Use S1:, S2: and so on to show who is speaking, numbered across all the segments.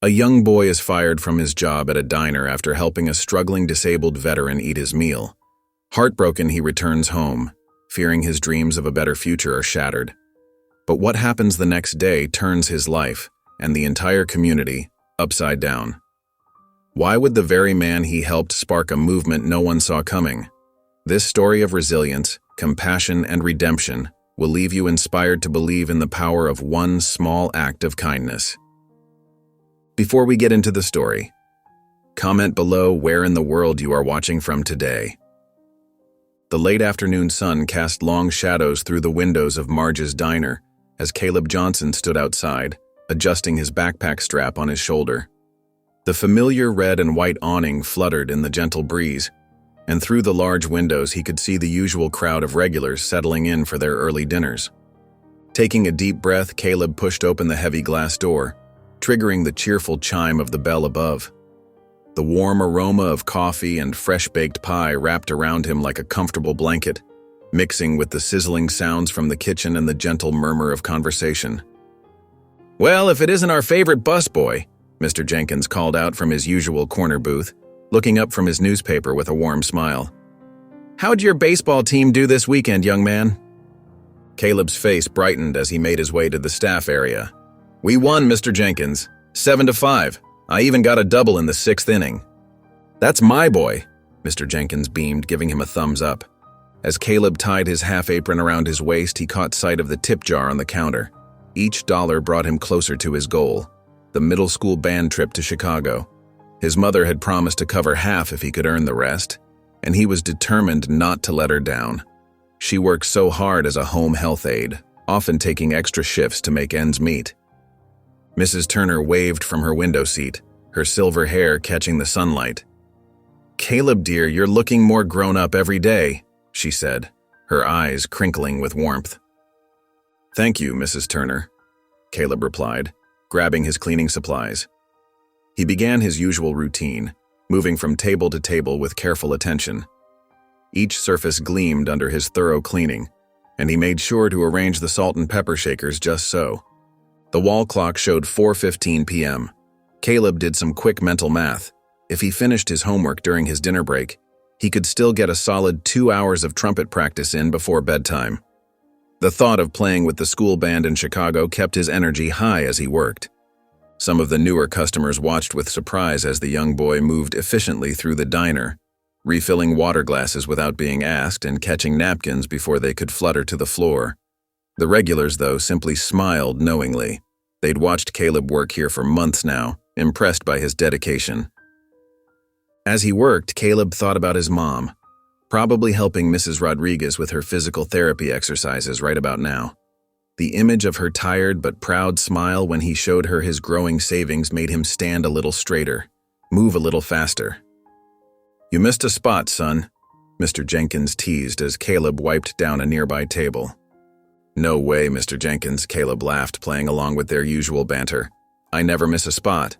S1: A young boy is fired from his job at a diner after helping a struggling disabled veteran eat his meal. Heartbroken, he returns home, fearing his dreams of a better future are shattered. But what happens the next day turns his life, and the entire community, upside down. Why would the very man he helped spark a movement no one saw coming? This story of resilience, compassion, and redemption will leave you inspired to believe in the power of one small act of kindness. Before we get into the story, comment below where in the world you are watching from today. The late afternoon sun cast long shadows through the windows of Marge's diner as Caleb Johnson stood outside, adjusting his backpack strap on his shoulder. The familiar red and white awning fluttered in the gentle breeze, and through the large windows he could see the usual crowd of regulars settling in for their early dinners. Taking a deep breath, Caleb pushed open the heavy glass door, triggering the cheerful chime of the bell above. The warm aroma of coffee and fresh-baked pie wrapped around him like a comfortable blanket, mixing with the sizzling sounds from the kitchen and the gentle murmur of conversation. "Well, if it isn't our favorite busboy," Mr. Jenkins called out from his usual corner booth, looking up from his newspaper with a warm smile. "How'd your baseball team do this weekend, young man?" Caleb's face brightened as he made his way to the staff area. "We won, Mr. Jenkins, 7-5. I even got a double in the 6th inning." "That's my boy," Mr. Jenkins beamed, giving him a thumbs up. As Caleb tied his half apron around his waist, he caught sight of the tip jar on the counter. Each dollar brought him closer to his goal, the middle school band trip to Chicago. His mother had promised to cover half if he could earn the rest, and he was determined not to let her down. She worked so hard as a home health aide, often taking extra shifts to make ends meet. Mrs. Turner waved from her window seat, her silver hair catching the sunlight. "Caleb, dear, you're looking more grown up every day," she said, her eyes crinkling with warmth. "Thank you, Mrs. Turner," Caleb replied, grabbing his cleaning supplies. He began his usual routine, moving from table to table with careful attention. Each surface gleamed under his thorough cleaning, and he made sure to arrange the salt and pepper shakers just so. The wall clock showed 4:15 p.m. Caleb did some quick mental math. If he finished his homework during his dinner break, he could still get a solid 2 hours of trumpet practice in before bedtime. The thought of playing with the school band in Chicago kept his energy high as he worked. Some of the newer customers watched with surprise as the young boy moved efficiently through the diner, refilling water glasses without being asked and catching napkins before they could flutter to the floor. The regulars, though, simply smiled knowingly. They'd watched Caleb work here for months now, impressed by his dedication. As he worked, Caleb thought about his mom, probably helping Mrs. Rodriguez with her physical therapy exercises right about now. The image of her tired but proud smile when he showed her his growing savings made him stand a little straighter, move a little faster. "You missed a spot, son," Mr. Jenkins teased as Caleb wiped down a nearby table. "No way, Mr. Jenkins," Caleb laughed, playing along with their usual banter. "I never miss a spot."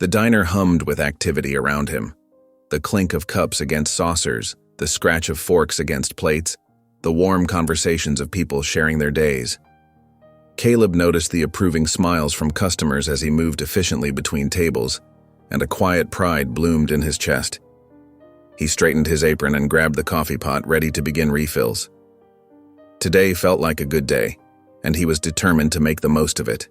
S1: The diner hummed with activity around him. The clink of cups against saucers, the scratch of forks against plates, the warm conversations of people sharing their days. Caleb noticed the approving smiles from customers as he moved efficiently between tables, and a quiet pride bloomed in his chest. He straightened his apron and grabbed the coffee pot, ready to begin refills. Today felt like a good day, and he was determined to make the most of it.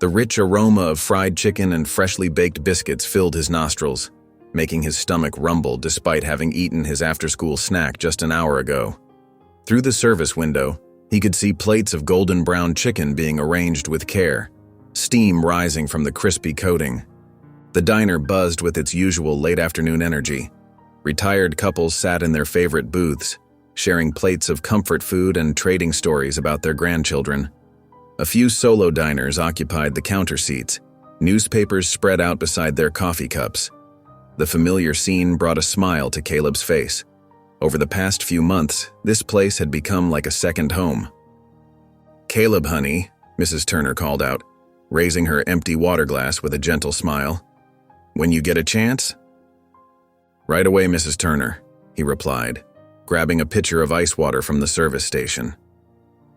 S1: The rich aroma of fried chicken and freshly baked biscuits filled his nostrils, making his stomach rumble despite having eaten his after-school snack just an hour ago. Through the service window, he could see plates of golden brown chicken being arranged with care, steam rising from the crispy coating. The diner buzzed with its usual late-afternoon energy. Retired couples sat in their favorite booths, sharing plates of comfort food and trading stories about their grandchildren. A few solo diners occupied the counter seats, newspapers spread out beside their coffee cups. The familiar scene brought a smile to Caleb's face. Over the past few months, this place had become like a second home. "Caleb, honey," Mrs. Turner called out, raising her empty water glass with a gentle smile. "When you get a chance?" "Right away, Mrs. Turner," he replied, grabbing a pitcher of ice water from the service station.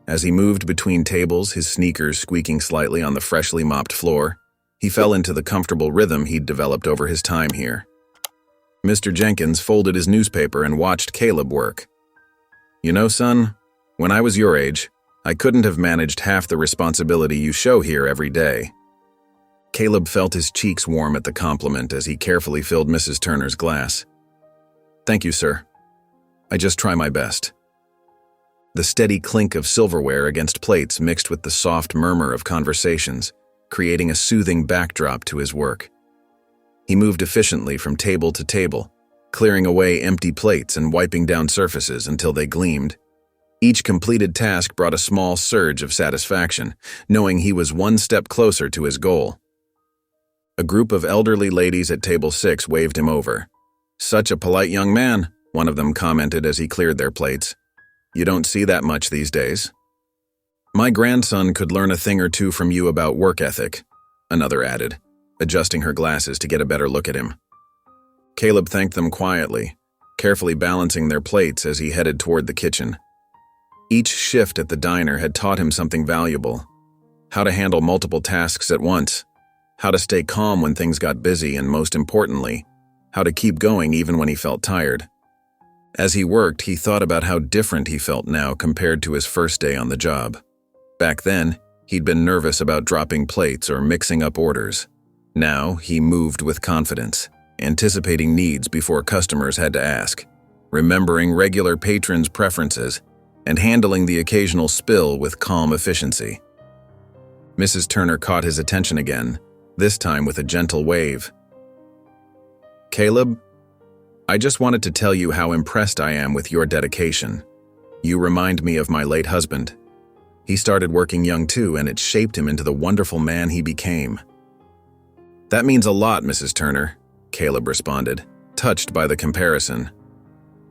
S1: As he moved between tables, his sneakers squeaking slightly on the freshly mopped floor, He fell into the comfortable rhythm he'd developed over his time here. Mr. Jenkins folded his newspaper and watched Caleb work. "You know, son, when I was your age, I couldn't have managed half the responsibility you show here every day." Caleb felt his cheeks warm at the compliment as he carefully filled Mrs. Turner's glass. "Thank you, sir. I just try my best." The steady clink of silverware against plates mixed with the soft murmur of conversations, creating a soothing backdrop to his work. He moved efficiently from table to table, clearing away empty plates and wiping down surfaces until they gleamed. Each completed task brought a small surge of satisfaction, knowing he was one step closer to his goal. A group of elderly ladies at table 6 waved him over. "Such a polite young man," one of them commented as he cleared their plates. "You don't see that much these days." "My grandson could learn a thing or two from you about work ethic," another added, adjusting her glasses to get a better look at him. Caleb thanked them quietly, carefully balancing their plates as he headed toward the kitchen. Each shift at the diner had taught him something valuable: how to handle multiple tasks at once, how to stay calm when things got busy, and most importantly, how to keep going even when he felt tired. As he worked, he thought about how different he felt now compared to his first day on the job. Back then, he'd been nervous about dropping plates or mixing up orders. Now, he moved with confidence, anticipating needs before customers had to ask, remembering regular patrons' preferences, and handling the occasional spill with calm efficiency. Mrs. Turner caught his attention again, this time with a gentle wave. "Caleb, I just wanted to tell you how impressed I am with your dedication. You remind me of my late husband. He started working young too, and it shaped him into the wonderful man he became." "That means a lot, Mrs. Turner," Caleb responded, touched by the comparison.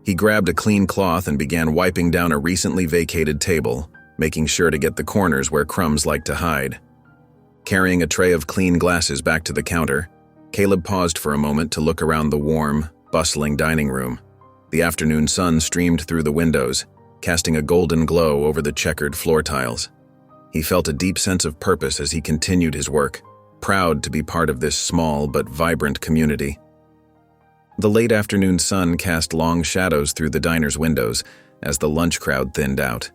S1: He grabbed a clean cloth and began wiping down a recently vacated table, making sure to get the corners where crumbs like to hide. Carrying a tray of clean glasses back to the counter, Caleb paused for a moment to look around the warm, bustling dining room. The afternoon sun streamed through the windows, casting a golden glow over the checkered floor tiles. He felt a deep sense of purpose as he continued his work, proud to be part of this small but vibrant community. The late afternoon sun cast long shadows through the diner's windows as the lunch crowd thinned out.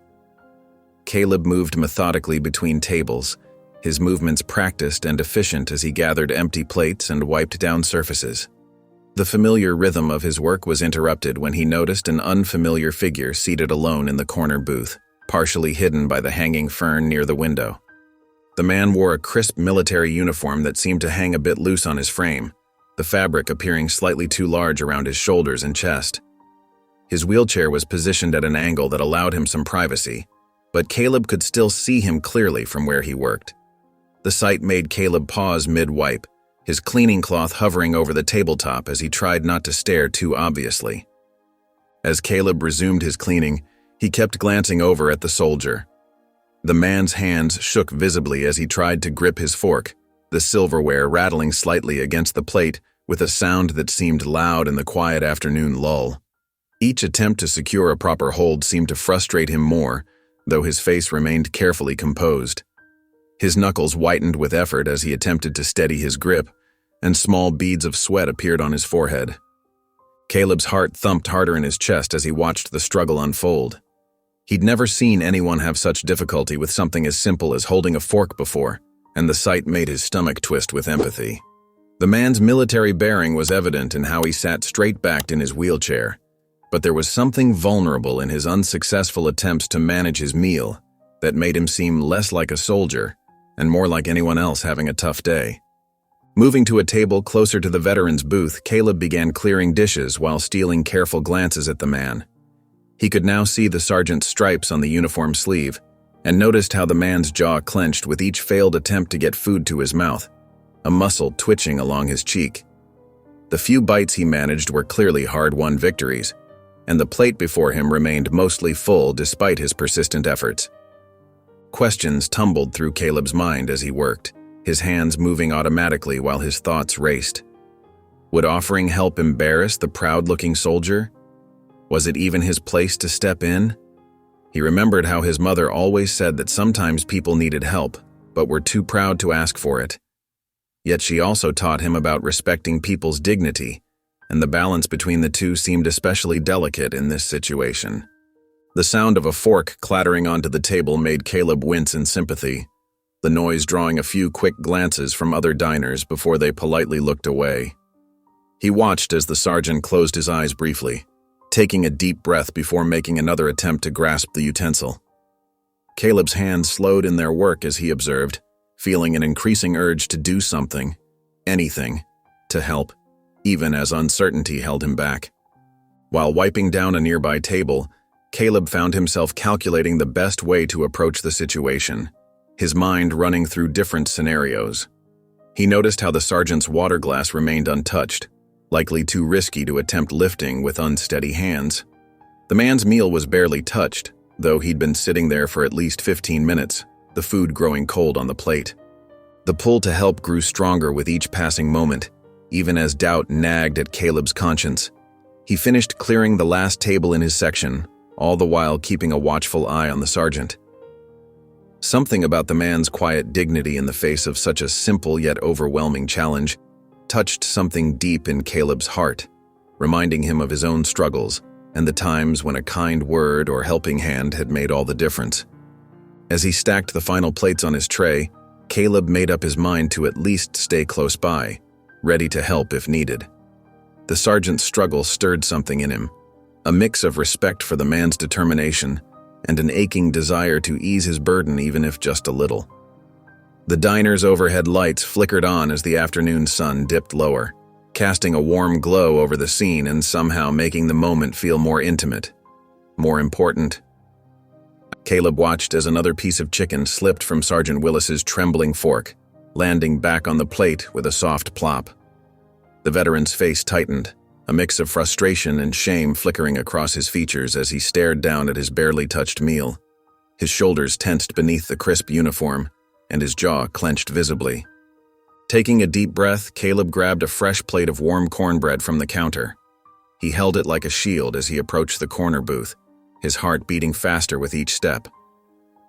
S1: Caleb moved methodically between tables, his movements practiced and efficient as he gathered empty plates and wiped down surfaces. The familiar rhythm of his work was interrupted when he noticed an unfamiliar figure seated alone in the corner booth, partially hidden by the hanging fern near the window. The man wore a crisp military uniform that seemed to hang a bit loose on his frame, the fabric appearing slightly too large around his shoulders and chest. His wheelchair was positioned at an angle that allowed him some privacy, but Caleb could still see him clearly from where he worked. The sight made Caleb pause mid-wipe, his cleaning cloth hovering over the tabletop as he tried not to stare too obviously. As Caleb resumed his cleaning, he kept glancing over at the soldier. The man's hands shook visibly as he tried to grip his fork, the silverware rattling slightly against the plate with a sound that seemed loud in the quiet afternoon lull. Each attempt to secure a proper hold seemed to frustrate him more, though his face remained carefully composed. His knuckles whitened with effort as he attempted to steady his grip, and small beads of sweat appeared on his forehead. Caleb's heart thumped harder in his chest as he watched the struggle unfold. He'd never seen anyone have such difficulty with something as simple as holding a fork before, and the sight made his stomach twist with empathy. The man's military bearing was evident in how he sat straight-backed in his wheelchair, but there was something vulnerable in his unsuccessful attempts to manage his meal that made him seem less like a soldier and more like anyone else having a tough day. Moving to a table closer to the veteran's booth, Caleb began clearing dishes while stealing careful glances at the man. He could now see the sergeant's stripes on the uniform sleeve and noticed how the man's jaw clenched with each failed attempt to get food to his mouth, a muscle twitching along his cheek. The few bites he managed were clearly hard-won victories, and the plate before him remained mostly full despite his persistent efforts. Questions tumbled through Caleb's mind as he worked, his hands moving automatically while his thoughts raced. Would offering help embarrass the proud-looking soldier? Was it even his place to step in? He remembered how his mother always said that sometimes people needed help, but were too proud to ask for it. Yet she also taught him about respecting people's dignity, and the balance between the two seemed especially delicate in this situation. The sound of a fork clattering onto the table made Caleb wince in sympathy, the noise drawing a few quick glances from other diners before they politely looked away. He watched as the sergeant closed his eyes briefly, taking a deep breath before making another attempt to grasp the utensil. Caleb's hands slowed in their work as he observed, feeling an increasing urge to do something, anything, to help, even as uncertainty held him back. While wiping down a nearby table, Caleb found himself calculating the best way to approach the situation, his mind running through different scenarios. He noticed how the sergeant's water glass remained untouched, likely too risky to attempt lifting with unsteady hands. The man's meal was barely touched, though he'd been sitting there for at least 15 minutes, the food growing cold on the plate. The pull to help grew stronger with each passing moment, even as doubt nagged at Caleb's conscience. He finished clearing the last table in his section, all the while keeping a watchful eye on the sergeant. Something about the man's quiet dignity in the face of such a simple yet overwhelming challenge touched something deep in Caleb's heart, reminding him of his own struggles and the times when a kind word or helping hand had made all the difference. As he stacked the final plates on his tray, Caleb made up his mind to at least stay close by, ready to help if needed. The sergeant's struggle stirred something in him, a mix of respect for the man's determination and an aching desire to ease his burden even if just a little. The diner's overhead lights flickered on as the afternoon sun dipped lower, casting a warm glow over the scene and somehow making the moment feel more intimate, more important. Caleb watched as another piece of chicken slipped from Sergeant Willis's trembling fork, landing back on the plate with a soft plop. The veteran's face tightened, a mix of frustration and shame flickering across his features as he stared down at his barely touched meal. His shoulders tensed beneath the crisp uniform, and his jaw clenched visibly. Taking a deep breath, Caleb grabbed a fresh plate of warm cornbread from the counter. He held it like a shield as he approached the corner booth, his heart beating faster with each step.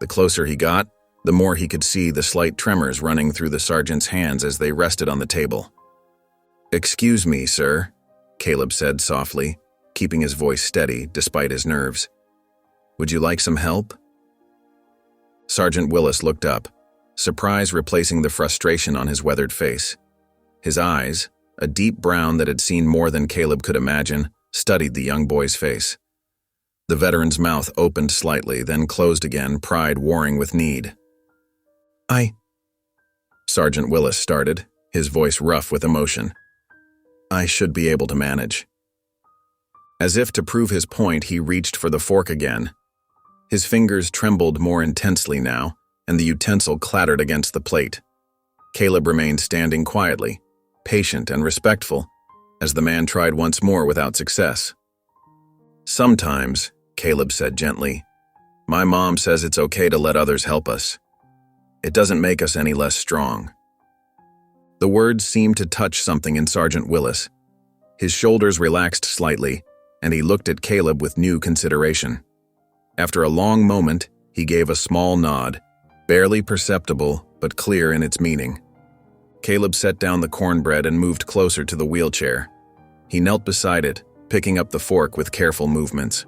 S1: The closer he got, the more he could see the slight tremors running through the sergeant's hands as they rested on the table. "Excuse me, sir," Caleb said softly, keeping his voice steady despite his nerves. "Would you like some help?" Sergeant Willis looked up, surprise replacing the frustration on his weathered face. His eyes, a deep brown that had seen more than Caleb could imagine, studied the young boy's face. The veteran's mouth opened slightly, then closed again, pride warring with need. Sergeant Willis started, his voice rough with emotion. "I should be able to manage." As if to prove his point, he reached for the fork again. His fingers trembled more intensely now, and the utensil clattered against the plate. Caleb remained standing quietly, patient and respectful, as the man tried once more without success. "Sometimes," Caleb said gently, "my mom says it's okay to let others help us. It doesn't make us any less strong." The words seemed to touch something in Sergeant Willis. His shoulders relaxed slightly, and he looked at Caleb with new consideration. After a long moment, he gave a small nod, barely perceptible but clear in its meaning. Caleb set down the cornbread and moved closer to the wheelchair. He knelt beside it, picking up the fork with careful movements.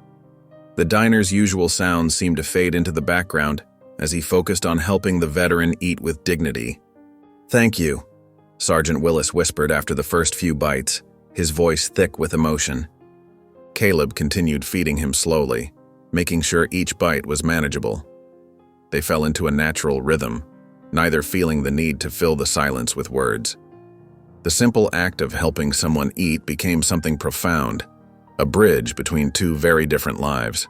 S1: The diner's usual sounds seemed to fade into the background as he focused on helping the veteran eat with dignity. "Thank you," Sergeant Willis whispered after the first few bites, his voice thick with emotion. Caleb continued feeding him slowly, making sure each bite was manageable. They fell into a natural rhythm, neither feeling the need to fill the silence with words. The simple act of helping someone eat became something profound, a bridge between two very different lives.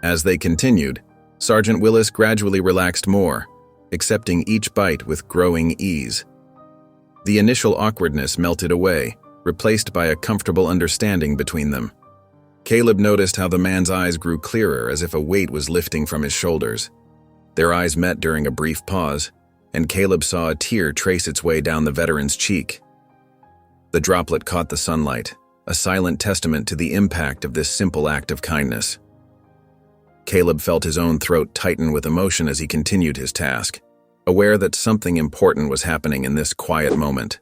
S1: As they continued, Sergeant Willis gradually relaxed more, accepting each bite with growing ease. The initial awkwardness melted away, replaced by a comfortable understanding between them. Caleb noticed how the man's eyes grew clearer as if a weight was lifting from his shoulders. Their eyes met during a brief pause, and Caleb saw a tear trace its way down the veteran's cheek. The droplet caught the sunlight, a silent testament to the impact of this simple act of kindness. Caleb felt his own throat tighten with emotion as he continued his task, aware that something important was happening in this quiet moment.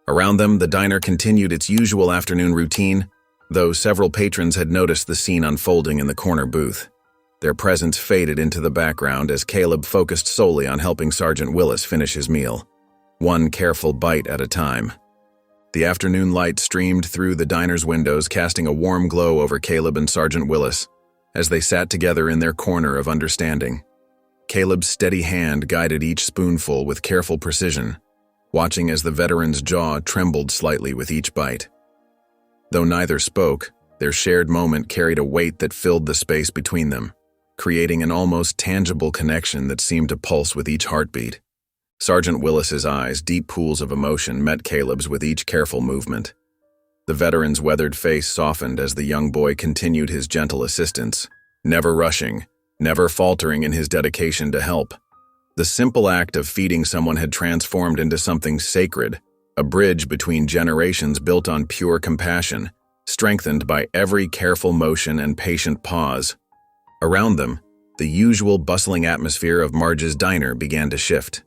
S1: Around them, the diner continued its usual afternoon routine, though several patrons had noticed the scene unfolding in the corner booth. Their presence faded into the background as Caleb focused solely on helping Sergeant Willis finish his meal, one careful bite at a time. The afternoon light streamed through the diner's windows, casting a warm glow over Caleb and Sergeant Willis as they sat together in their corner of understanding. Caleb's steady hand guided each spoonful with careful precision, watching as the veteran's jaw trembled slightly with each bite. Though neither spoke, their shared moment carried a weight that filled the space between them, creating an almost tangible connection that seemed to pulse with each heartbeat. Sergeant Willis's eyes, deep pools of emotion, met Caleb's with each careful movement. The veteran's weathered face softened as the young boy continued his gentle assistance, never rushing, never faltering in his dedication to help. The simple act of feeding someone had transformed into something sacred, a bridge between generations built on pure compassion, strengthened by every careful motion and patient pause. Around them, the usual bustling atmosphere of Marge's diner began to shift.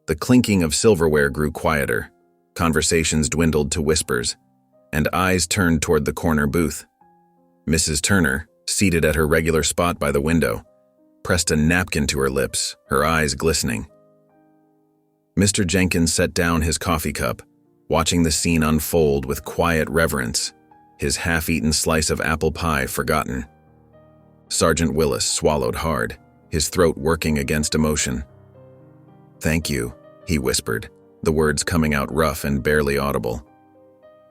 S1: The clinking of silverware grew quieter, conversations dwindled to whispers, and eyes turned toward the corner booth. Mrs. Turner, seated at her regular spot by the window, pressed a napkin to her lips, her eyes glistening. Mr. Jenkins set down his coffee cup, watching the scene unfold with quiet reverence, his half-eaten slice of apple pie forgotten. Sergeant Willis swallowed hard, his throat working against emotion. "Thank you," he whispered, the words coming out rough and barely audible.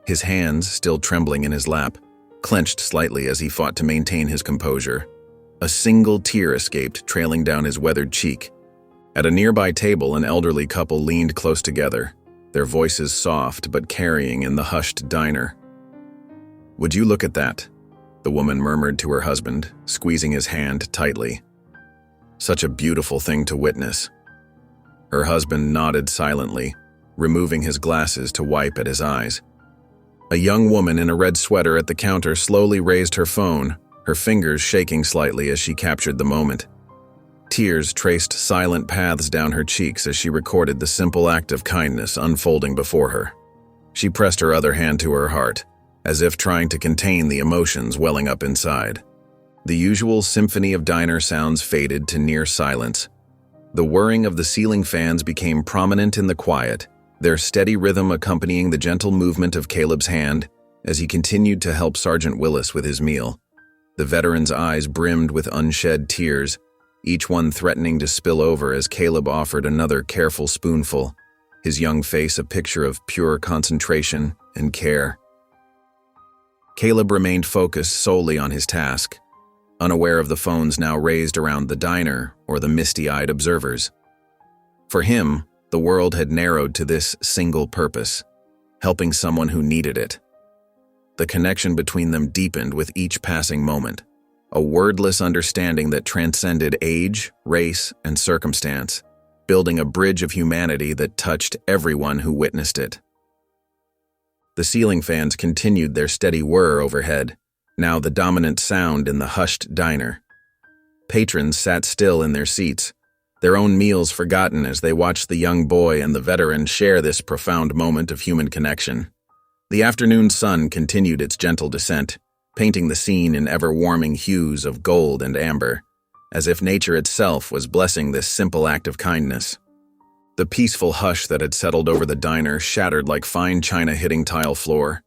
S1: His hands, still trembling in his lap, clenched slightly as he fought to maintain his composure. A single tear escaped, trailing down his weathered cheek. At a nearby table, an elderly couple leaned close together, their voices soft but carrying in the hushed diner. "Would you look at that?" the woman murmured to her husband, squeezing his hand tightly. "Such a beautiful thing to witness." Her husband nodded silently, removing his glasses to wipe at his eyes. A young woman in a red sweater at the counter slowly raised her phone, her fingers shaking slightly as she captured the moment. Tears traced silent paths down her cheeks as she recorded the simple act of kindness unfolding before her. She pressed her other hand to her heart, as if trying to contain the emotions welling up inside. The usual symphony of diner sounds faded to near silence. The whirring of the ceiling fans became prominent in the quiet, their steady rhythm accompanying the gentle movement of Caleb's hand as he continued to help Sergeant Willis with his meal. The veteran's eyes brimmed with unshed tears, each one threatening to spill over as Caleb offered another careful spoonful, his young face a picture of pure concentration and care. Caleb remained focused solely on his task, unaware of the phones now raised around the diner or the misty-eyed observers. For him, the world had narrowed to this single purpose, helping someone who needed it. The connection between them deepened with each passing moment, a wordless understanding that transcended age, race, and circumstance, building a bridge of humanity that touched everyone who witnessed it. The ceiling fans continued their steady whir overhead, now the dominant sound in the hushed diner. Patrons sat still in their seats, their own meals forgotten as they watched the young boy and the veteran share this profound moment of human connection. The afternoon sun continued its gentle descent, painting the scene in ever-warming hues of gold and amber, as if nature itself was blessing this simple act of kindness. The peaceful hush that had settled over the diner shattered like fine china hitting tile floor.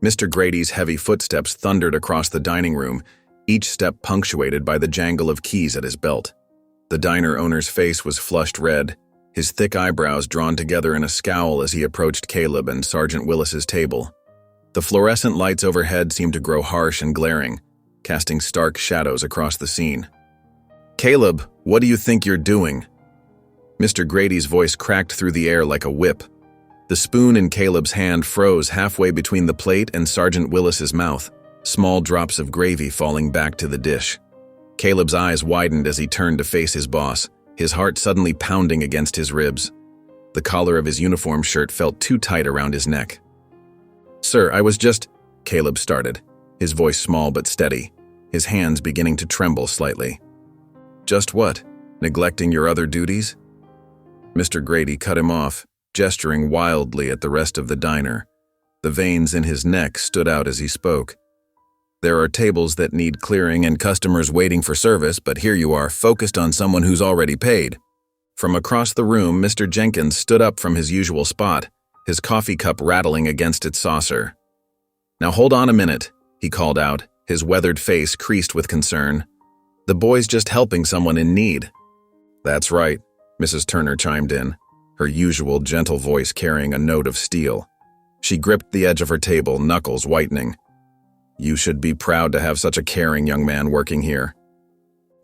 S1: Mr. Grady's heavy footsteps thundered across the dining room, each step punctuated by the jangle of keys at his belt. The diner owner's face was flushed red, his thick eyebrows drawn together in a scowl as he approached Caleb and Sergeant Willis's table. The fluorescent lights overhead seemed to grow harsh and glaring, casting stark shadows across the scene. "Caleb, what do you think you're doing?" Mr. Grady's voice cracked through the air like a whip. The spoon in Caleb's hand froze halfway between the plate and Sergeant Willis's mouth, small drops of gravy falling back to the dish. Caleb's eyes widened as he turned to face his boss, his heart suddenly pounding against his ribs. The collar of his uniform shirt felt too tight around his neck. "Sir, I was just—" Caleb started, his voice small but steady, his hands beginning to tremble slightly. "Just what? Neglecting your other duties?" Mr. Grady cut him off, gesturing wildly at the rest of the diner. The veins in his neck stood out as he spoke. There are tables that need clearing and customers waiting for service, but here you are, focused on someone who's already paid. From across the room, Mr. Jenkins stood up from his usual spot, his coffee cup rattling against its saucer. "Now hold on a minute," he called out, his weathered face creased with concern. "The boy's just helping someone in need." "That's right," Mrs. Turner chimed in, her usual gentle voice carrying a note of steel. She gripped the edge of her table, knuckles whitening. "You should be proud to have such a caring young man working here."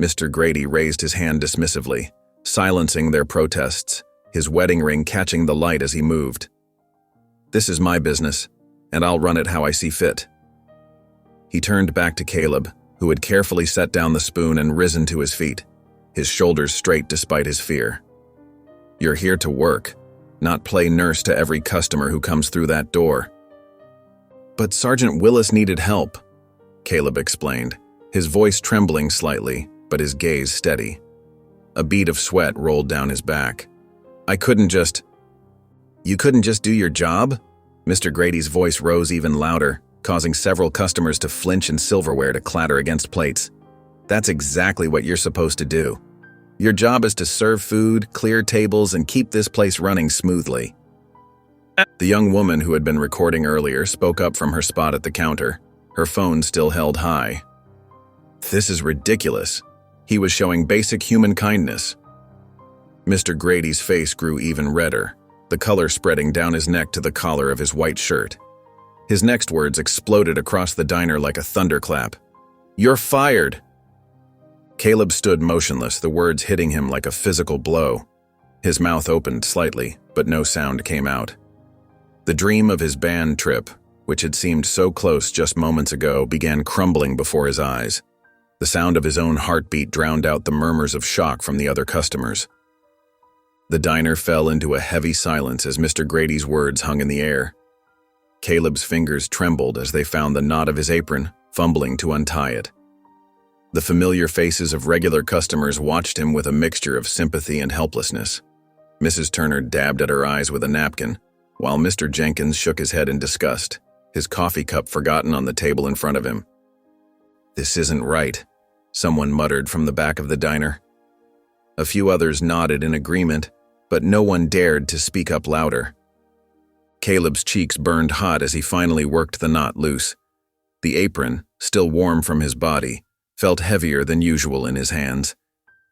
S1: Mr. Grady raised his hand dismissively, silencing their protests, his wedding ring catching the light as he moved. "This is my business, and I'll run it how I see fit." He turned back to Caleb, who had carefully set down the spoon and risen to his feet, his shoulders straight despite his fear. "You're here to work, not play nurse to every customer who comes through that door." "But Sergeant Willis needed help," Caleb explained, his voice trembling slightly, but his gaze steady. A bead of sweat rolled down his back. "I couldn't just—" "You couldn't just do your job?" Mr. Grady's voice rose even louder, causing several customers to flinch and silverware to clatter against plates. "That's exactly what you're supposed to do. Your job is to serve food, clear tables, and keep this place running smoothly." The young woman who had been recording earlier spoke up from her spot at the counter, her phone still held high. "This is ridiculous. He was showing basic human kindness." Mr. Grady's face grew even redder, the color spreading down his neck to the collar of his white shirt. His next words exploded across the diner like a thunderclap. "You're fired!" Caleb stood motionless, the words hitting him like a physical blow. His mouth opened slightly, but no sound came out. The dream of his band trip, which had seemed so close just moments ago, began crumbling before his eyes. The sound of his own heartbeat drowned out the murmurs of shock from the other customers. The diner fell into a heavy silence as Mr. Grady's words hung in the air. Caleb's fingers trembled as they found the knot of his apron, fumbling to untie it. The familiar faces of regular customers watched him with a mixture of sympathy and helplessness. Mrs. Turner dabbed at her eyes with a napkin, while Mr. Jenkins shook his head in disgust, his coffee cup forgotten on the table in front of him. "This isn't right," someone muttered from the back of the diner. A few others nodded in agreement, but no one dared to speak up louder. Caleb's cheeks burned hot as he finally worked the knot loose. The apron, still warm from his body, felt heavier than usual in his hands.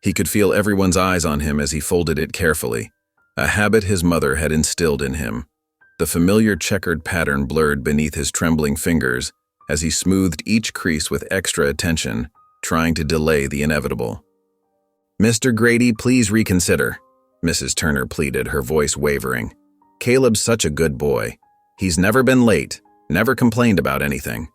S1: He could feel everyone's eyes on him as he folded it carefully, a habit his mother had instilled in him. The familiar checkered pattern blurred beneath his trembling fingers as he smoothed each crease with extra attention, trying to delay the inevitable. "Mr. Grady, please reconsider," Mrs. Turner pleaded, her voice wavering. "Caleb's such a good boy. He's never been late, never complained about anything."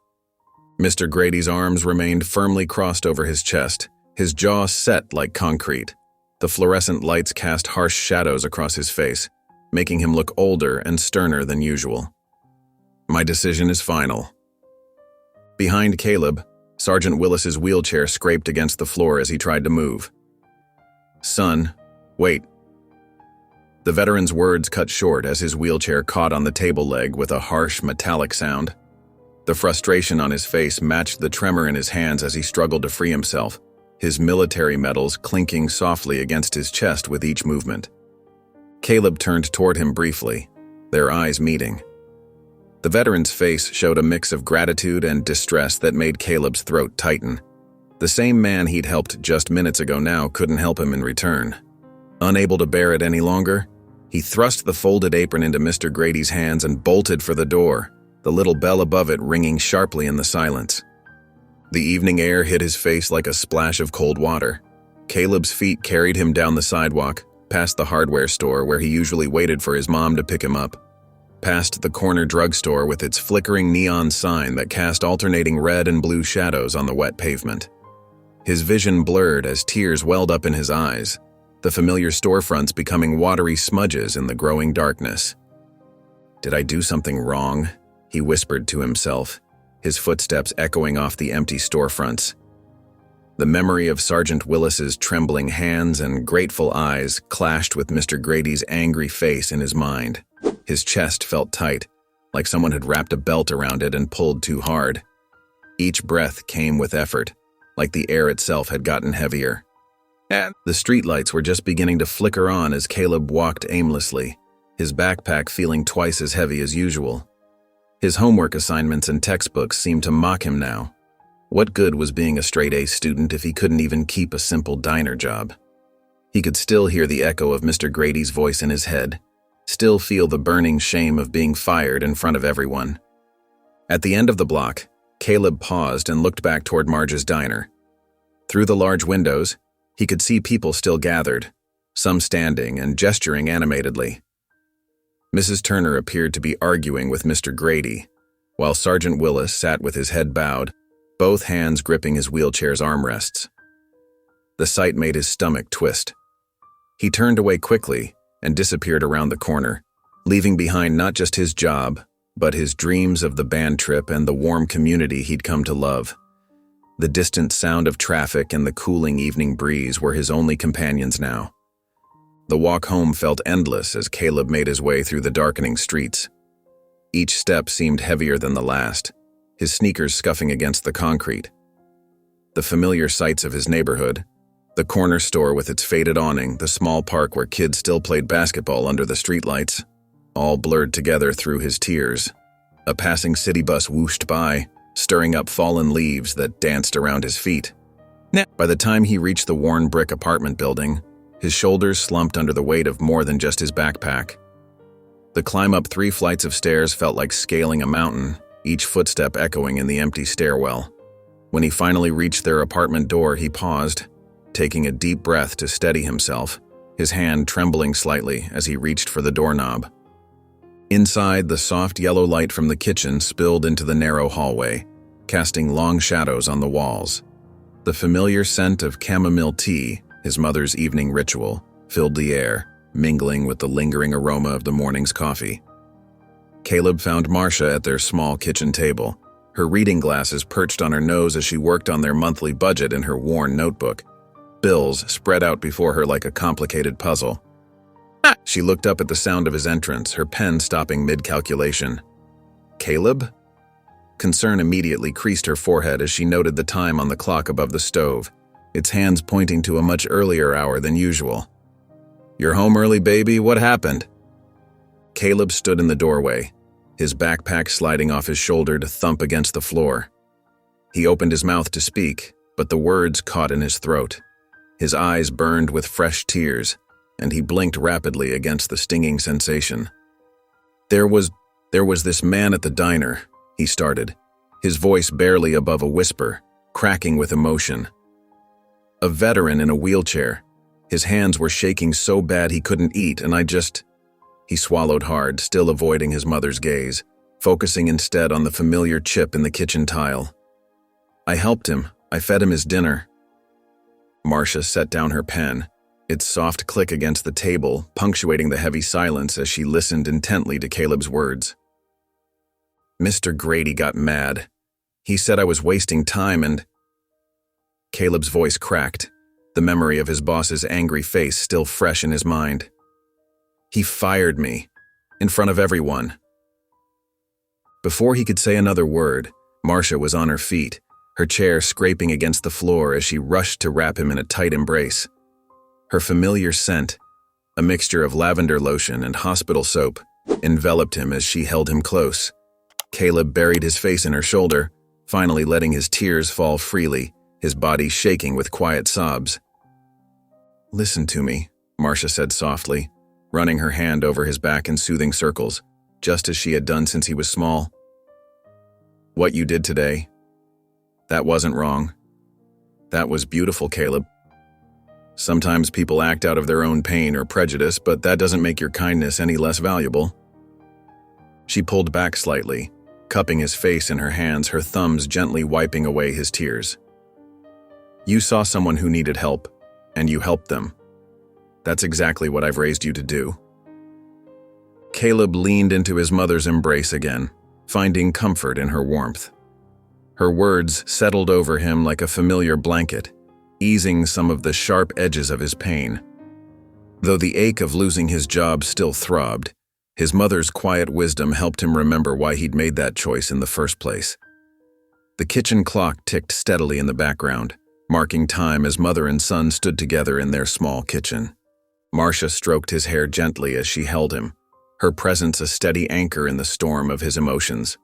S1: Mr. Grady's arms remained firmly crossed over his chest, his jaw set like concrete. The fluorescent lights cast harsh shadows across his face, making him look older and sterner than usual. "My decision is final." Behind Caleb, Sergeant Willis's wheelchair scraped against the floor as he tried to move. "Son, wait." The veteran's words cut short as his wheelchair caught on the table leg with a harsh, metallic sound. The frustration on his face matched the tremor in his hands as he struggled to free himself, his military medals clinking softly against his chest with each movement. Caleb turned toward him briefly, their eyes meeting. The veteran's face showed a mix of gratitude and distress that made Caleb's throat tighten. The same man he'd helped just minutes ago now couldn't help him in return. Unable to bear it any longer, he thrust the folded apron into Mr. Grady's hands and bolted for the door, the little bell above it ringing sharply in the silence. The evening air hit his face like a splash of cold water. Caleb's feet carried him down the sidewalk, past the hardware store where he usually waited for his mom to pick him up, past the corner drugstore with its flickering neon sign that cast alternating red and blue shadows on the wet pavement. His vision blurred as tears welled up in his eyes, the familiar storefronts becoming watery smudges in the growing darkness. "Did I do something wrong?" he whispered to himself, his footsteps echoing off the empty storefronts. The memory of Sergeant Willis's trembling hands and grateful eyes clashed with Mr. Grady's angry face in his mind. His chest felt tight, like someone had wrapped a belt around it and pulled too hard. Each breath came with effort, like the air itself had gotten heavier. And the streetlights were just beginning to flicker on as Caleb walked aimlessly, his backpack feeling twice as heavy as usual. His homework assignments and textbooks seemed to mock him now. What good was being a straight-A student if he couldn't even keep a simple diner job? He could still hear the echo of Mr. Grady's voice in his head, still feel the burning shame of being fired in front of everyone. At the end of the block, Caleb paused and looked back toward Marge's diner. Through the large windows, he could see people still gathered, some standing and gesturing animatedly. Mrs. Turner appeared to be arguing with Mr. Grady, while Sergeant Willis sat with his head bowed, both hands gripping his wheelchair's armrests. The sight made his stomach twist. He turned away quickly and disappeared around the corner, leaving behind not just his job, but his dreams of the band trip and the warm community he'd come to love. The distant sound of traffic and the cooling evening breeze were his only companions now. The walk home felt endless as Caleb made his way through the darkening streets. Each step seemed heavier than the last, his sneakers scuffing against the concrete. The familiar sights of his neighborhood, the corner store with its faded awning, the small park where kids still played basketball under the streetlights, all blurred together through his tears. A passing city bus whooshed by, stirring up fallen leaves that danced around his feet. By the time he reached the worn brick apartment building, his shoulders slumped under the weight of more than just his backpack. The climb up 3 flights of stairs felt like scaling a mountain, each footstep echoing in the empty stairwell. When he finally reached their apartment door, he paused, taking a deep breath to steady himself, his hand trembling slightly as he reached for the doorknob. Inside, the soft yellow light from the kitchen spilled into the narrow hallway, casting long shadows on the walls. The familiar scent of chamomile tea, his mother's evening ritual, filled the air, mingling with the lingering aroma of the morning's coffee. Caleb found Marcia at their small kitchen table, her reading glasses perched on her nose as she worked on their monthly budget in her worn notebook, bills spread out before her like a complicated puzzle. She looked up at the sound of his entrance, her pen stopping mid-calculation. Caleb? Concern immediately creased her forehead as she noted the time on the clock above the stove, its hands pointing to a much earlier hour than usual. "You're home early, baby. What happened?" Caleb stood in the doorway, his backpack sliding off his shoulder to thump against the floor. He opened his mouth to speak, but the words caught in his throat. His eyes burned with fresh tears, and he blinked rapidly against the stinging sensation. There was this man at the diner," he started, his voice barely above a whisper, cracking with emotion. "A veteran in a wheelchair. His hands were shaking so bad he couldn't eat, and He swallowed hard, still avoiding his mother's gaze, focusing instead on the familiar chip in the kitchen tile. "I helped him. I fed him his dinner." Marcia set down her pen, its soft click against the table punctuating the heavy silence as she listened intently to Caleb's words. "Mr. Grady got mad. He said I was wasting time and—" Caleb's voice cracked, the memory of his boss's angry face still fresh in his mind. "He fired me, in front of everyone." Before he could say another word, Marcia was on her feet, her chair scraping against the floor as she rushed to wrap him in a tight embrace. Her familiar scent, a mixture of lavender lotion and hospital soap, enveloped him as she held him close. Caleb buried his face in her shoulder, finally letting his tears fall freely, his body shaking with quiet sobs. "Listen to me," Marcia said softly, running her hand over his back in soothing circles, just as she had done since he was small. "What you did today, that wasn't wrong. That was beautiful, Caleb. Sometimes people act out of their own pain or prejudice, but that doesn't make your kindness any less valuable." She pulled back slightly, cupping his face in her hands, her thumbs gently wiping away his tears. "You saw someone who needed help, and you helped them. That's exactly what I've raised you to do." Caleb leaned into his mother's embrace again, finding comfort in her warmth. Her words settled over him like a familiar blanket, easing some of the sharp edges of his pain. Though the ache of losing his job still throbbed, his mother's quiet wisdom helped him remember why he'd made that choice in the first place. The kitchen clock ticked steadily in the background, marking time as mother and son stood together in their small kitchen. Marcia stroked his hair gently as she held him, her presence a steady anchor in the storm of his emotions.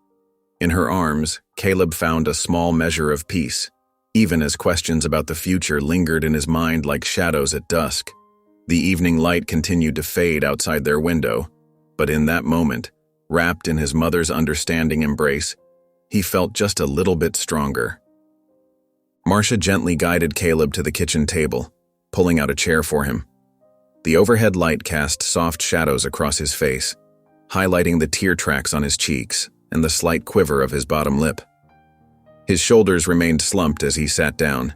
S1: In her arms, Caleb found a small measure of peace, even as questions about the future lingered in his mind like shadows at dusk. The evening light continued to fade outside their window, but in that moment, wrapped in his mother's understanding embrace, he felt just a little bit stronger. Marcia gently guided Caleb to the kitchen table, pulling out a chair for him. The overhead light cast soft shadows across his face, highlighting the tear tracks on his cheeks and the slight quiver of his bottom lip. His shoulders remained slumped as he sat down,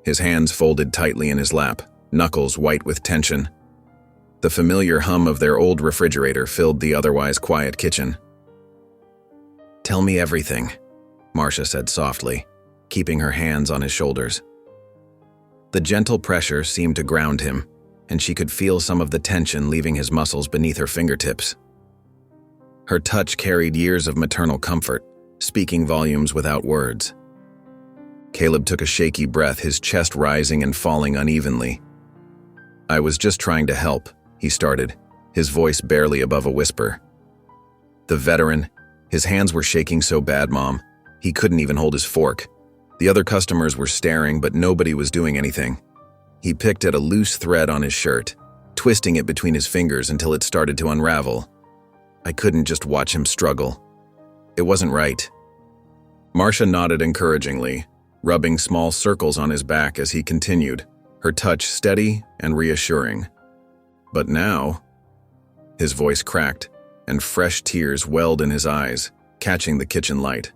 S1: his hands folded tightly in his lap, knuckles white with tension. The familiar hum of their old refrigerator filled the otherwise quiet kitchen. "Tell me everything," Marcia said softly, keeping her hands on his shoulders. The gentle pressure seemed to ground him, and she could feel some of the tension leaving his muscles beneath her fingertips. Her touch carried years of maternal comfort, speaking volumes without words. Caleb took a shaky breath, his chest rising and falling unevenly. "I was just trying to help," he started, his voice barely above a whisper. The veteran, his hands were shaking so bad, Mom, he couldn't even hold his fork. The other customers were staring, but nobody was doing anything. He picked at a loose thread on his shirt, twisting it between his fingers until it started to unravel. I couldn't just watch him struggle. It wasn't right. Marcia nodded encouragingly, rubbing small circles on his back as he continued, her touch steady and reassuring. But now, his voice cracked, and fresh tears welled in his eyes, catching the kitchen light.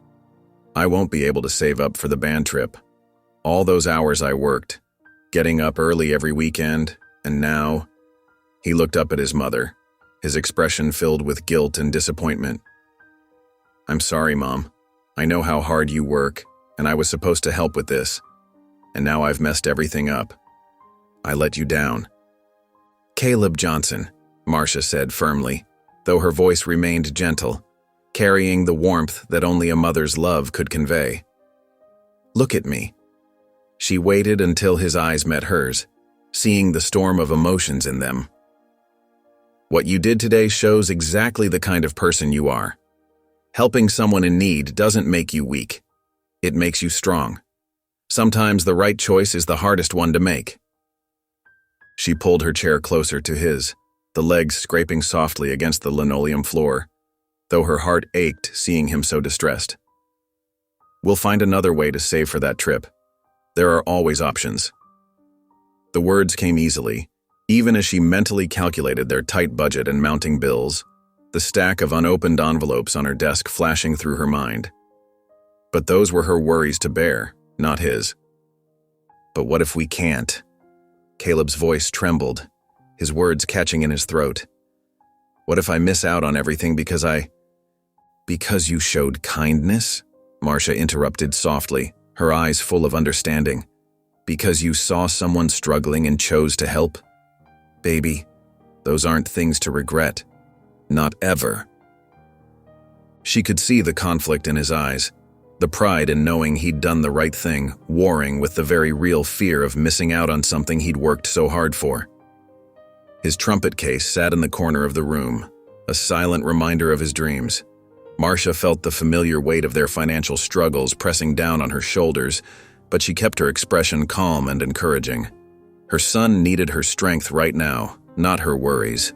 S1: "I won't be able to save up for the band trip. All those hours I worked, getting up early every weekend, and now..." He looked up at his mother, his expression filled with guilt and disappointment. "I'm sorry, Mom. I know how hard you work, and I was supposed to help with this. And now I've messed everything up. I let you down." "Caleb Johnson," Marcia said firmly, though her voice remained gentle, carrying the warmth that only a mother's love could convey. "Look at me." She waited until his eyes met hers, seeing the storm of emotions in them. "What you did today shows exactly the kind of person you are. Helping someone in need doesn't make you weak. It makes you strong. Sometimes the right choice is the hardest one to make." She pulled her chair closer to his, the legs scraping softly against the linoleum floor, though her heart ached seeing him so distressed. "We'll find another way to save for that trip. There are always options." The words came easily, even as she mentally calculated their tight budget and mounting bills, the stack of unopened envelopes on her desk flashing through her mind. But those were her worries to bear, not his. "But what if we can't?" Caleb's voice trembled, his words catching in his throat. "What if I miss out on everything because Because you showed kindness?" Marcia interrupted softly, her eyes full of understanding. "Because you saw someone struggling and chose to help? Baby, those aren't things to regret. Not ever." She could see the conflict in his eyes, the pride in knowing he'd done the right thing, warring with the very real fear of missing out on something he'd worked so hard for. His trumpet case sat in the corner of the room, a silent reminder of his dreams. Marcia felt the familiar weight of their financial struggles pressing down on her shoulders, but she kept her expression calm and encouraging. Her son needed her strength right now, not her worries.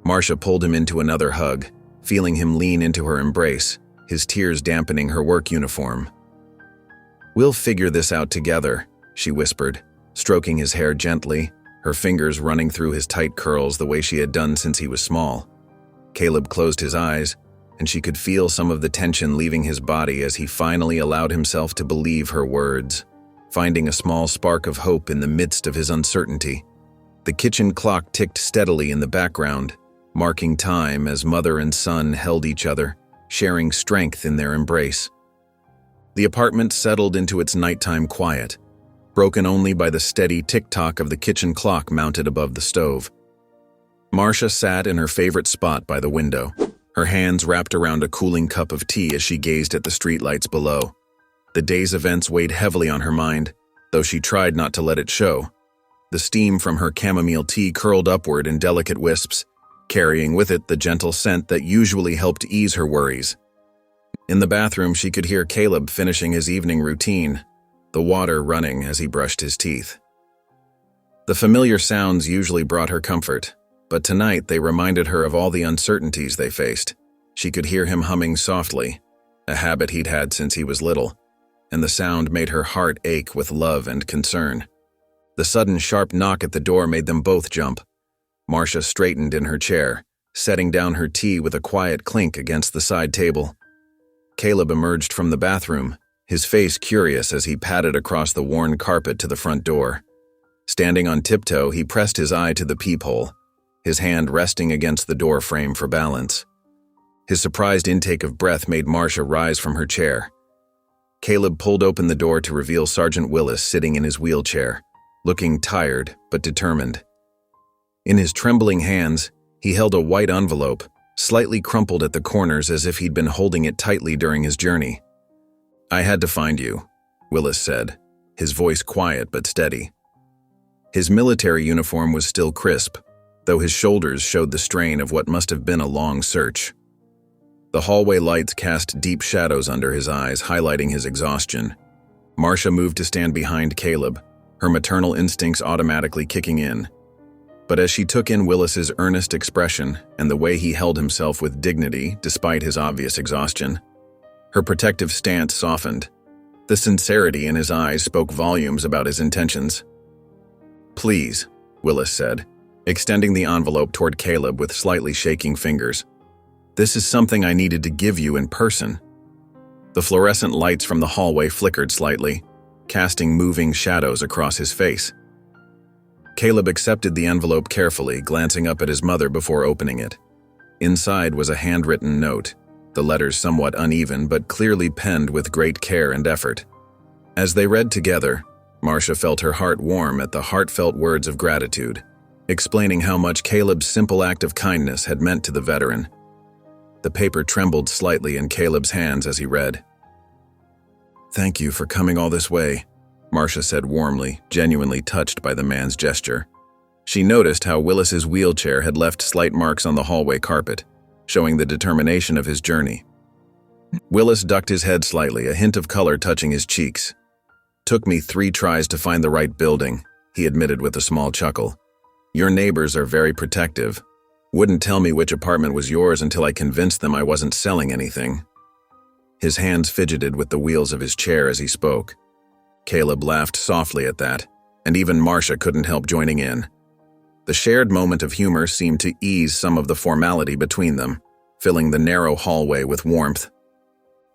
S1: Marcia pulled him into another hug, feeling him lean into her embrace, his tears dampening her work uniform. "We'll figure this out together," she whispered, stroking his hair gently, her fingers running through his tight curls the way she had done since he was small. Caleb closed his eyes, and she could feel some of the tension leaving his body as he finally allowed himself to believe her words, finding a small spark of hope in the midst of his uncertainty. The kitchen clock ticked steadily in the background, marking time as mother and son held each other, sharing strength in their embrace. The apartment settled into its nighttime quiet, broken only by the steady tick-tock of the kitchen clock mounted above the stove. Marcia sat in her favorite spot by the window, her hands wrapped around a cooling cup of tea as she gazed at the streetlights below. The day's events weighed heavily on her mind, though she tried not to let it show. The steam from her chamomile tea curled upward in delicate wisps, carrying with it the gentle scent that usually helped ease her worries. In the bathroom, she could hear Caleb finishing his evening routine, the water running as he brushed his teeth. The familiar sounds usually brought her comfort, but tonight they reminded her of all the uncertainties they faced. She could hear him humming softly, a habit he'd had since he was little, and the sound made her heart ache with love and concern. The sudden sharp knock at the door made them both jump. Marcia straightened in her chair, setting down her tea with a quiet clink against the side table. Caleb emerged from the bathroom, his face curious as he padded across the worn carpet to the front door. Standing on tiptoe, he pressed his eye to the peephole, his hand resting against the door frame for balance. His surprised intake of breath made Marcia rise from her chair. Caleb pulled open the door to reveal Sergeant Willis sitting in his wheelchair, looking tired but determined. In his trembling hands, he held a white envelope, slightly crumpled at the corners as if he'd been holding it tightly during his journey. "I had to find you," Willis said, his voice quiet but steady. His military uniform was still crisp, though his shoulders showed the strain of what must have been a long search. The hallway lights cast deep shadows under his eyes, highlighting his exhaustion. Marcia moved to stand behind Caleb, her maternal instincts automatically kicking in. But as she took in Willis's earnest expression and the way he held himself with dignity despite his obvious exhaustion, her protective stance softened. The sincerity in his eyes spoke volumes about his intentions. "Please," Willis said, extending the envelope toward Caleb with slightly shaking fingers. "This is something I needed to give you in person." The fluorescent lights from the hallway flickered slightly, casting moving shadows across his face. Caleb accepted the envelope carefully, glancing up at his mother before opening it. Inside was a handwritten note, the letters somewhat uneven but clearly penned with great care and effort. As they read together, Marcia felt her heart warm at the heartfelt words of gratitude, explaining how much Caleb's simple act of kindness had meant to the veteran. The paper trembled slightly in Caleb's hands as he read. "Thank you for coming all this way," Marcia said warmly, genuinely touched by the man's gesture. She noticed how Willis's wheelchair had left slight marks on the hallway carpet, showing the determination of his journey. Willis ducked his head slightly, a hint of color touching his cheeks. "Took me 3 tries to find the right building," he admitted with a small chuckle. "Your neighbors are very protective. Wouldn't tell me which apartment was yours until I convinced them I wasn't selling anything." His hands fidgeted with the wheels of his chair as he spoke. Caleb laughed softly at that, and even Marcia couldn't help joining in. The shared moment of humor seemed to ease some of the formality between them, filling the narrow hallway with warmth.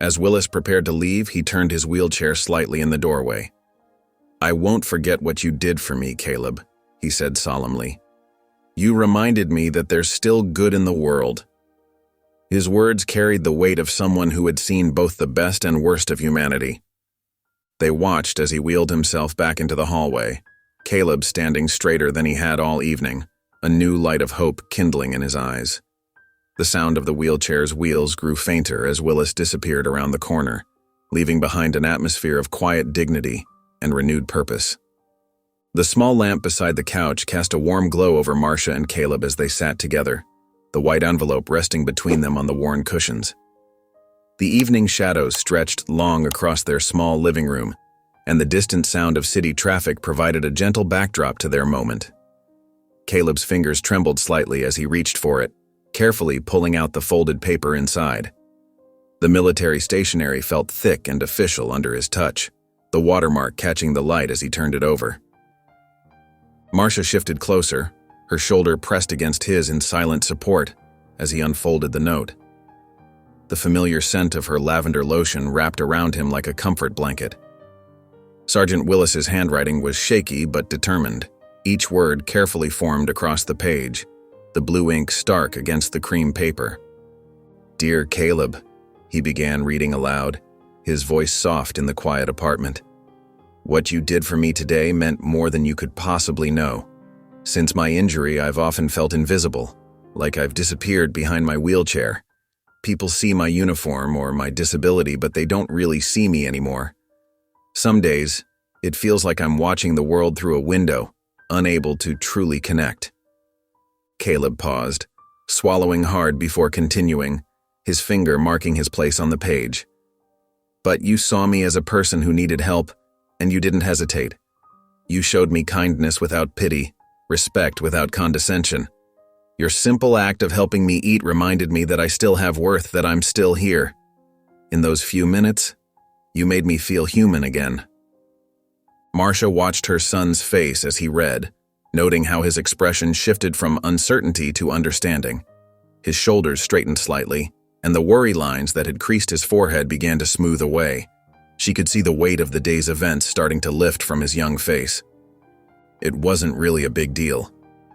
S1: As Willis prepared to leave, he turned his wheelchair slightly in the doorway. "I won't forget what you did for me, Caleb," he said solemnly. "You reminded me that there's still good in the world." His words carried the weight of someone who had seen both the best and worst of humanity. They watched as he wheeled himself back into the hallway, Caleb standing straighter than he had all evening, a new light of hope kindling in his eyes. The sound of the wheelchair's wheels grew fainter as Willis disappeared around the corner, leaving behind an atmosphere of quiet dignity and renewed purpose. The small lamp beside the couch cast a warm glow over Marcia and Caleb as they sat together, the white envelope resting between them on the worn cushions. The evening shadows stretched long across their small living room, and the distant sound of city traffic provided a gentle backdrop to their moment. Caleb's fingers trembled slightly as he reached for it, carefully pulling out the folded paper inside. The military stationery felt thick and official under his touch, the watermark catching the light as he turned it over. Marcia shifted closer, her shoulder pressed against his in silent support as he unfolded the note. The familiar scent of her lavender lotion wrapped around him like a comfort blanket. Sergeant Willis's handwriting was shaky but determined, each word carefully formed across the page, the blue ink stark against the cream paper. "Dear Caleb," he began reading aloud, his voice soft in the quiet apartment. What you did for me today meant more than you could possibly know. Since my injury, I've often felt invisible, like I've disappeared behind my wheelchair. People see my uniform or my disability, but they don't really see me anymore. Some days, it feels like I'm watching the world through a window, unable to truly connect. Caleb paused, swallowing hard before continuing, his finger marking his place on the page. But you saw me as a person who needed help, and you didn't hesitate. You showed me kindness without pity, respect without condescension. Your simple act of helping me eat reminded me that I still have worth, that I'm still here. In those few minutes, you made me feel human again. Marcia watched her son's face as he read, noting how his expression shifted from uncertainty to understanding. His shoulders straightened slightly, and the worry lines that had creased his forehead began to smooth away. She could see the weight of the day's events starting to lift from his young face. It wasn't really a big deal,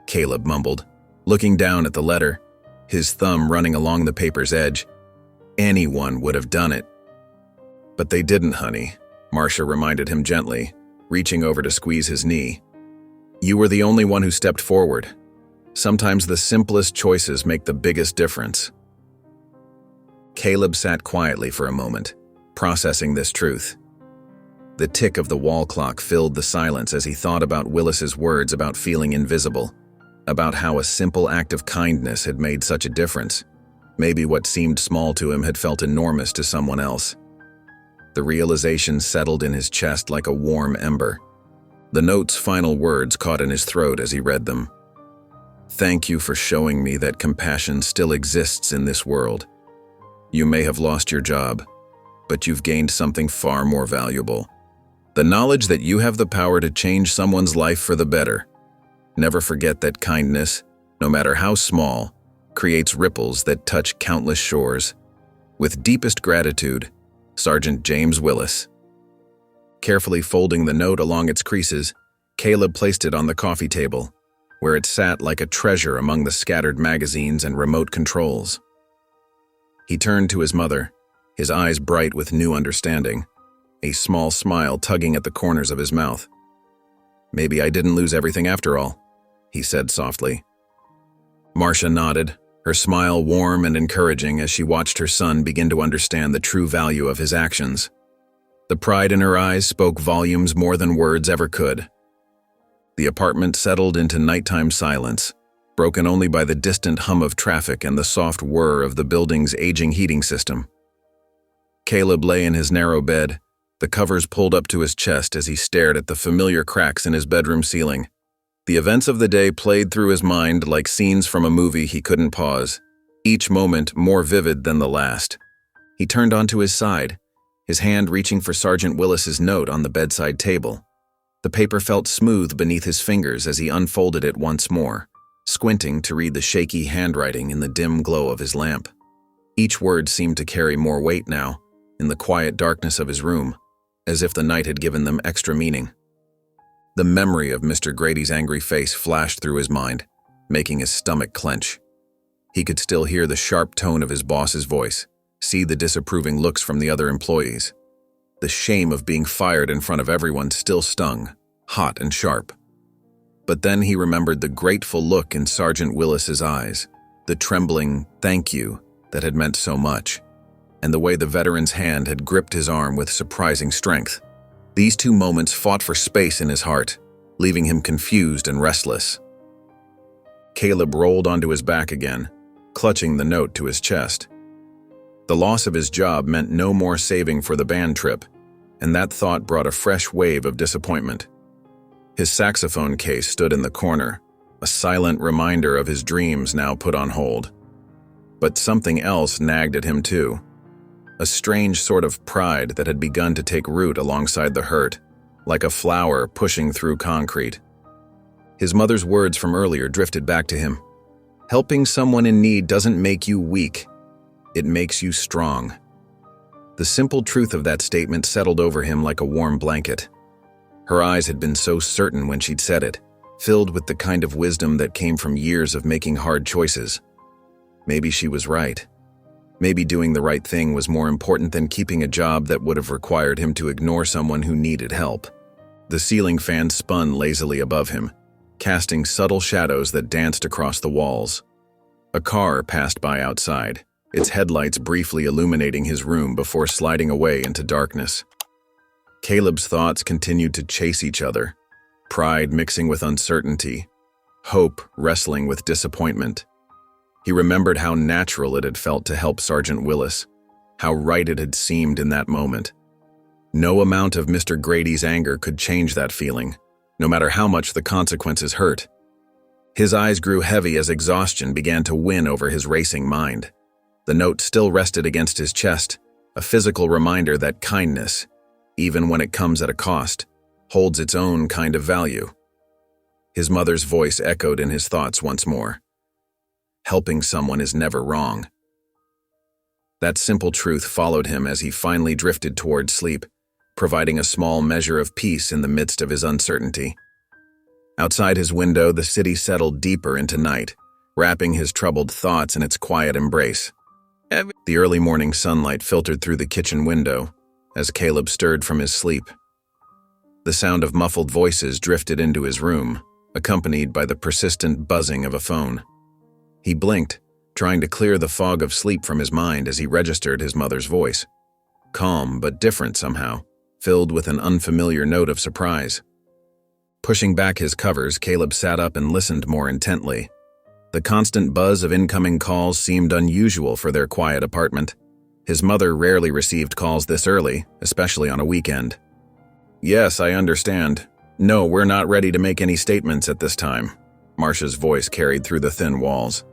S1: Caleb mumbled, looking down at the letter, his thumb running along the paper's edge. Anyone would have done it. But they didn't, honey, Marcia reminded him gently, reaching over to squeeze his knee. You were the only one who stepped forward. Sometimes the simplest choices make the biggest difference. Caleb sat quietly for a moment, processing this truth. The tick of the wall clock filled the silence as he thought about Willis's words about feeling invisible, about how a simple act of kindness had made such a difference. Maybe what seemed small to him had felt enormous to someone else. The realization settled in his chest like a warm ember. The note's final words caught in his throat as he read them. Thank you for showing me that compassion still exists in this world. You may have lost your job, but you've gained something far more valuable. The knowledge that you have the power to change someone's life for the better. Never forget that kindness, no matter how small, creates ripples that touch countless shores. With deepest gratitude, Sergeant James Willis. Carefully folding the note along its creases, Caleb placed it on the coffee table, where it sat like a treasure among the scattered magazines and remote controls. He turned to his mother, his eyes bright with new understanding, a small smile tugging at the corners of his mouth. Maybe I didn't lose everything after all, he said softly. Marcia nodded, her smile warm and encouraging as she watched her son begin to understand the true value of his actions. The pride in her eyes spoke volumes more than words ever could. The apartment settled into nighttime silence, broken only by the distant hum of traffic and the soft whir of the building's aging heating system. Caleb lay in his narrow bed, the covers pulled up to his chest as he stared at the familiar cracks in his bedroom ceiling. The events of the day played through his mind like scenes from a movie he couldn't pause, each moment more vivid than the last. He turned onto his side, his hand reaching for Sergeant Willis's note on the bedside table. The paper felt smooth beneath his fingers as he unfolded it once more, squinting to read the shaky handwriting in the dim glow of his lamp. Each word seemed to carry more weight now, in the quiet darkness of his room, as if the night had given them extra meaning. The memory of Mr. Grady's angry face flashed through his mind, making his stomach clench. He could still hear the sharp tone of his boss's voice, see the disapproving looks from the other employees. The shame of being fired in front of everyone still stung, hot and sharp. But then he remembered the grateful look in Sergeant Willis's eyes, the trembling "thank you" that had meant so much, and the way the veteran's hand had gripped his arm with surprising strength. These two moments fought for space in his heart, leaving him confused and restless. Caleb rolled onto his back again, clutching the note to his chest. The loss of his job meant no more saving for the band trip, and that thought brought a fresh wave of disappointment. His saxophone case stood in the corner, a silent reminder of his dreams now put on hold. But something else nagged at him too. A strange sort of pride that had begun to take root alongside the hurt, like a flower pushing through concrete. His mother's words from earlier drifted back to him. Helping someone in need doesn't make you weak. It makes you strong. The simple truth of that statement settled over him like a warm blanket. Her eyes had been so certain when she'd said it, filled with the kind of wisdom that came from years of making hard choices. Maybe she was right. Maybe doing the right thing was more important than keeping a job that would have required him to ignore someone who needed help. The ceiling fan spun lazily above him, casting subtle shadows that danced across the walls. A car passed by outside, its headlights briefly illuminating his room before sliding away into darkness. Caleb's thoughts continued to chase each other, pride mixing with uncertainty, hope wrestling with disappointment. He remembered how natural it had felt to help Sergeant Willis, how right it had seemed in that moment. No amount of Mr. Grady's anger could change that feeling, no matter how much the consequences hurt. His eyes grew heavy as exhaustion began to win over his racing mind. The note still rested against his chest, a physical reminder that kindness, even when it comes at a cost, holds its own kind of value. His mother's voice echoed in his thoughts once more. Helping someone is never wrong. That simple truth followed him as he finally drifted toward sleep, providing a small measure of peace in the midst of his uncertainty. Outside his window, the city settled deeper into night, wrapping his troubled thoughts in its quiet embrace. The early morning sunlight filtered through the kitchen window as Caleb stirred from his sleep. The sound of muffled voices drifted into his room, accompanied by the persistent buzzing of a phone. He blinked, trying to clear the fog of sleep from his mind as he registered his mother's voice. Calm but different somehow, filled with an unfamiliar note of surprise. Pushing back his covers, Caleb sat up and listened more intently. The constant buzz of incoming calls seemed unusual for their quiet apartment. His mother rarely received calls this early, especially on a weekend. "Yes, I understand. No, we're not ready to make any statements at this time," Marcia's voice carried through the thin walls.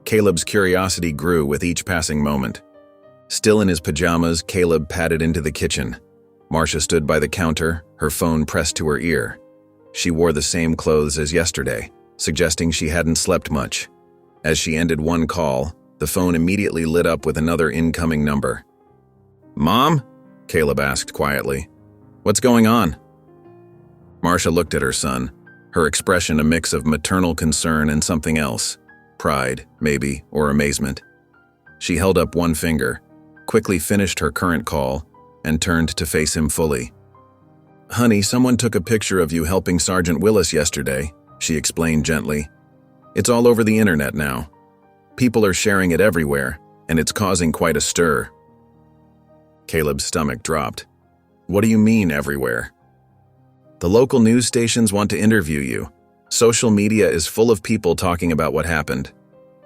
S1: Caleb's curiosity grew with each passing moment. Still in his pajamas, Caleb padded into the kitchen. Marcia stood by the counter, her phone pressed to her ear. She wore the same clothes as yesterday, suggesting she hadn't slept much. As she ended one call, the phone immediately lit up with another incoming number. "Mom?" Caleb asked quietly. "What's going on?" Marcia looked at her son, her expression a mix of maternal concern and something else. Pride, maybe, or amazement. She held up one finger, quickly finished her current call, and turned to face him fully. "Honey, someone took a picture of you helping Sergeant Willis yesterday," she explained gently. "It's all over the internet now. People are sharing it everywhere, and it's causing quite a stir." Caleb's stomach dropped. "What do you mean, everywhere?" "The local news stations want to interview you. Social media is full of people talking about what happened.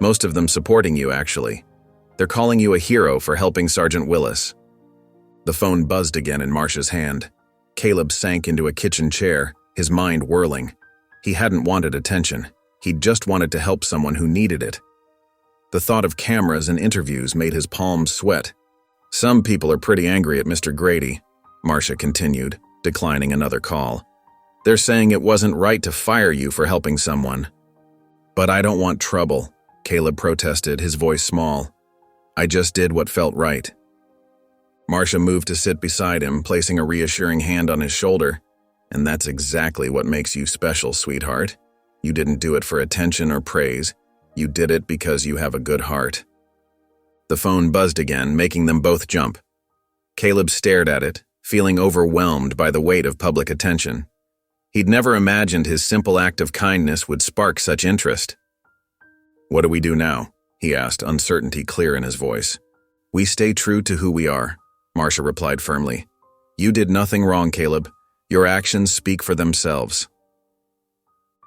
S1: Most of them supporting you, actually. They're calling you a hero for helping Sergeant Willis." The phone buzzed again in Marcia's hand. Caleb sank into a kitchen chair, his mind whirling. He hadn't wanted attention. He'd just wanted to help someone who needed it. The thought of cameras and interviews made his palms sweat. "Some people are pretty angry at Mr. Grady," Marcia continued, declining another call. "They're saying it wasn't right to fire you for helping someone." "But I don't want trouble," Caleb protested, his voice small. "I just did what felt right." Marcia moved to sit beside him, placing a reassuring hand on his shoulder. "And that's exactly what makes you special, sweetheart. You didn't do it for attention or praise. You did it because you have a good heart." The phone buzzed again, making them both jump. Caleb stared at it, feeling overwhelmed by the weight of public attention. He'd never imagined his simple act of kindness would spark such interest. "What do we do now?" he asked, uncertainty clear in his voice. "We stay true to who we are," Marcia replied firmly. "You did nothing wrong, Caleb. Your actions speak for themselves."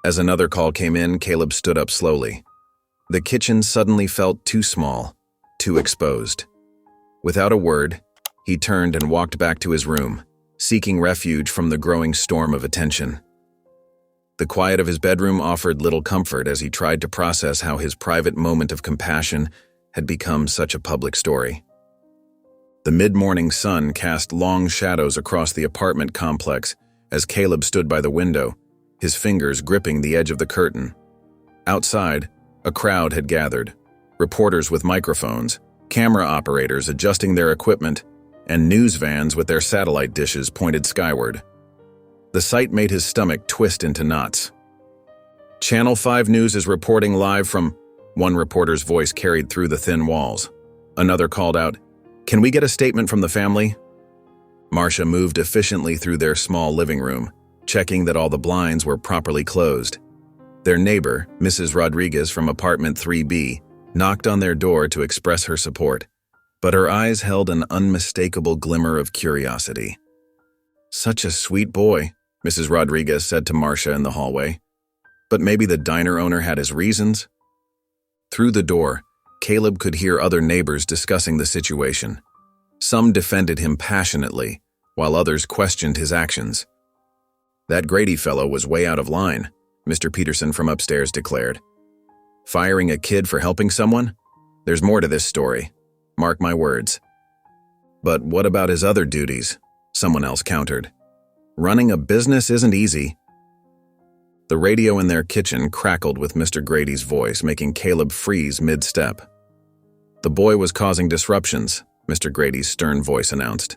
S1: As another call came in, Caleb stood up slowly. The kitchen suddenly felt too small, too exposed. Without a word, he turned and walked back to his room, seeking refuge from the growing storm of attention. The quiet of his bedroom offered little comfort as he tried to process how his private moment of compassion had become such a public story. The mid-morning sun cast long shadows across the apartment complex as Caleb stood by the window, his fingers gripping the edge of the curtain. Outside, a crowd had gathered, reporters with microphones, camera operators adjusting their equipment, and news vans with their satellite dishes pointed skyward. The sight made his stomach twist into knots. "Channel 5 News is reporting live from..." One reporter's voice carried through the thin walls. Another called out, "Can we get a statement from the family?" Marcia moved efficiently through their small living room, checking that all the blinds were properly closed. Their neighbor, Mrs. Rodriguez from apartment 3B, knocked on their door to express her support, but her eyes held an unmistakable glimmer of curiosity. "Such a sweet boy," Mrs. Rodriguez said to Marcia in the hallway. "But maybe the diner owner had his reasons?" Through the door, Caleb could hear other neighbors discussing the situation. Some defended him passionately, while others questioned his actions. "That Grady fellow was way out of line," Mr. Peterson from upstairs declared. "Firing a kid for helping someone? There's more to this story. Mark my words." "But what about his other duties?" someone else countered. "Running a business isn't easy." The radio in their kitchen crackled with Mr. Grady's voice, making Caleb freeze mid-step. "The boy was causing disruptions," Mr. Grady's stern voice announced.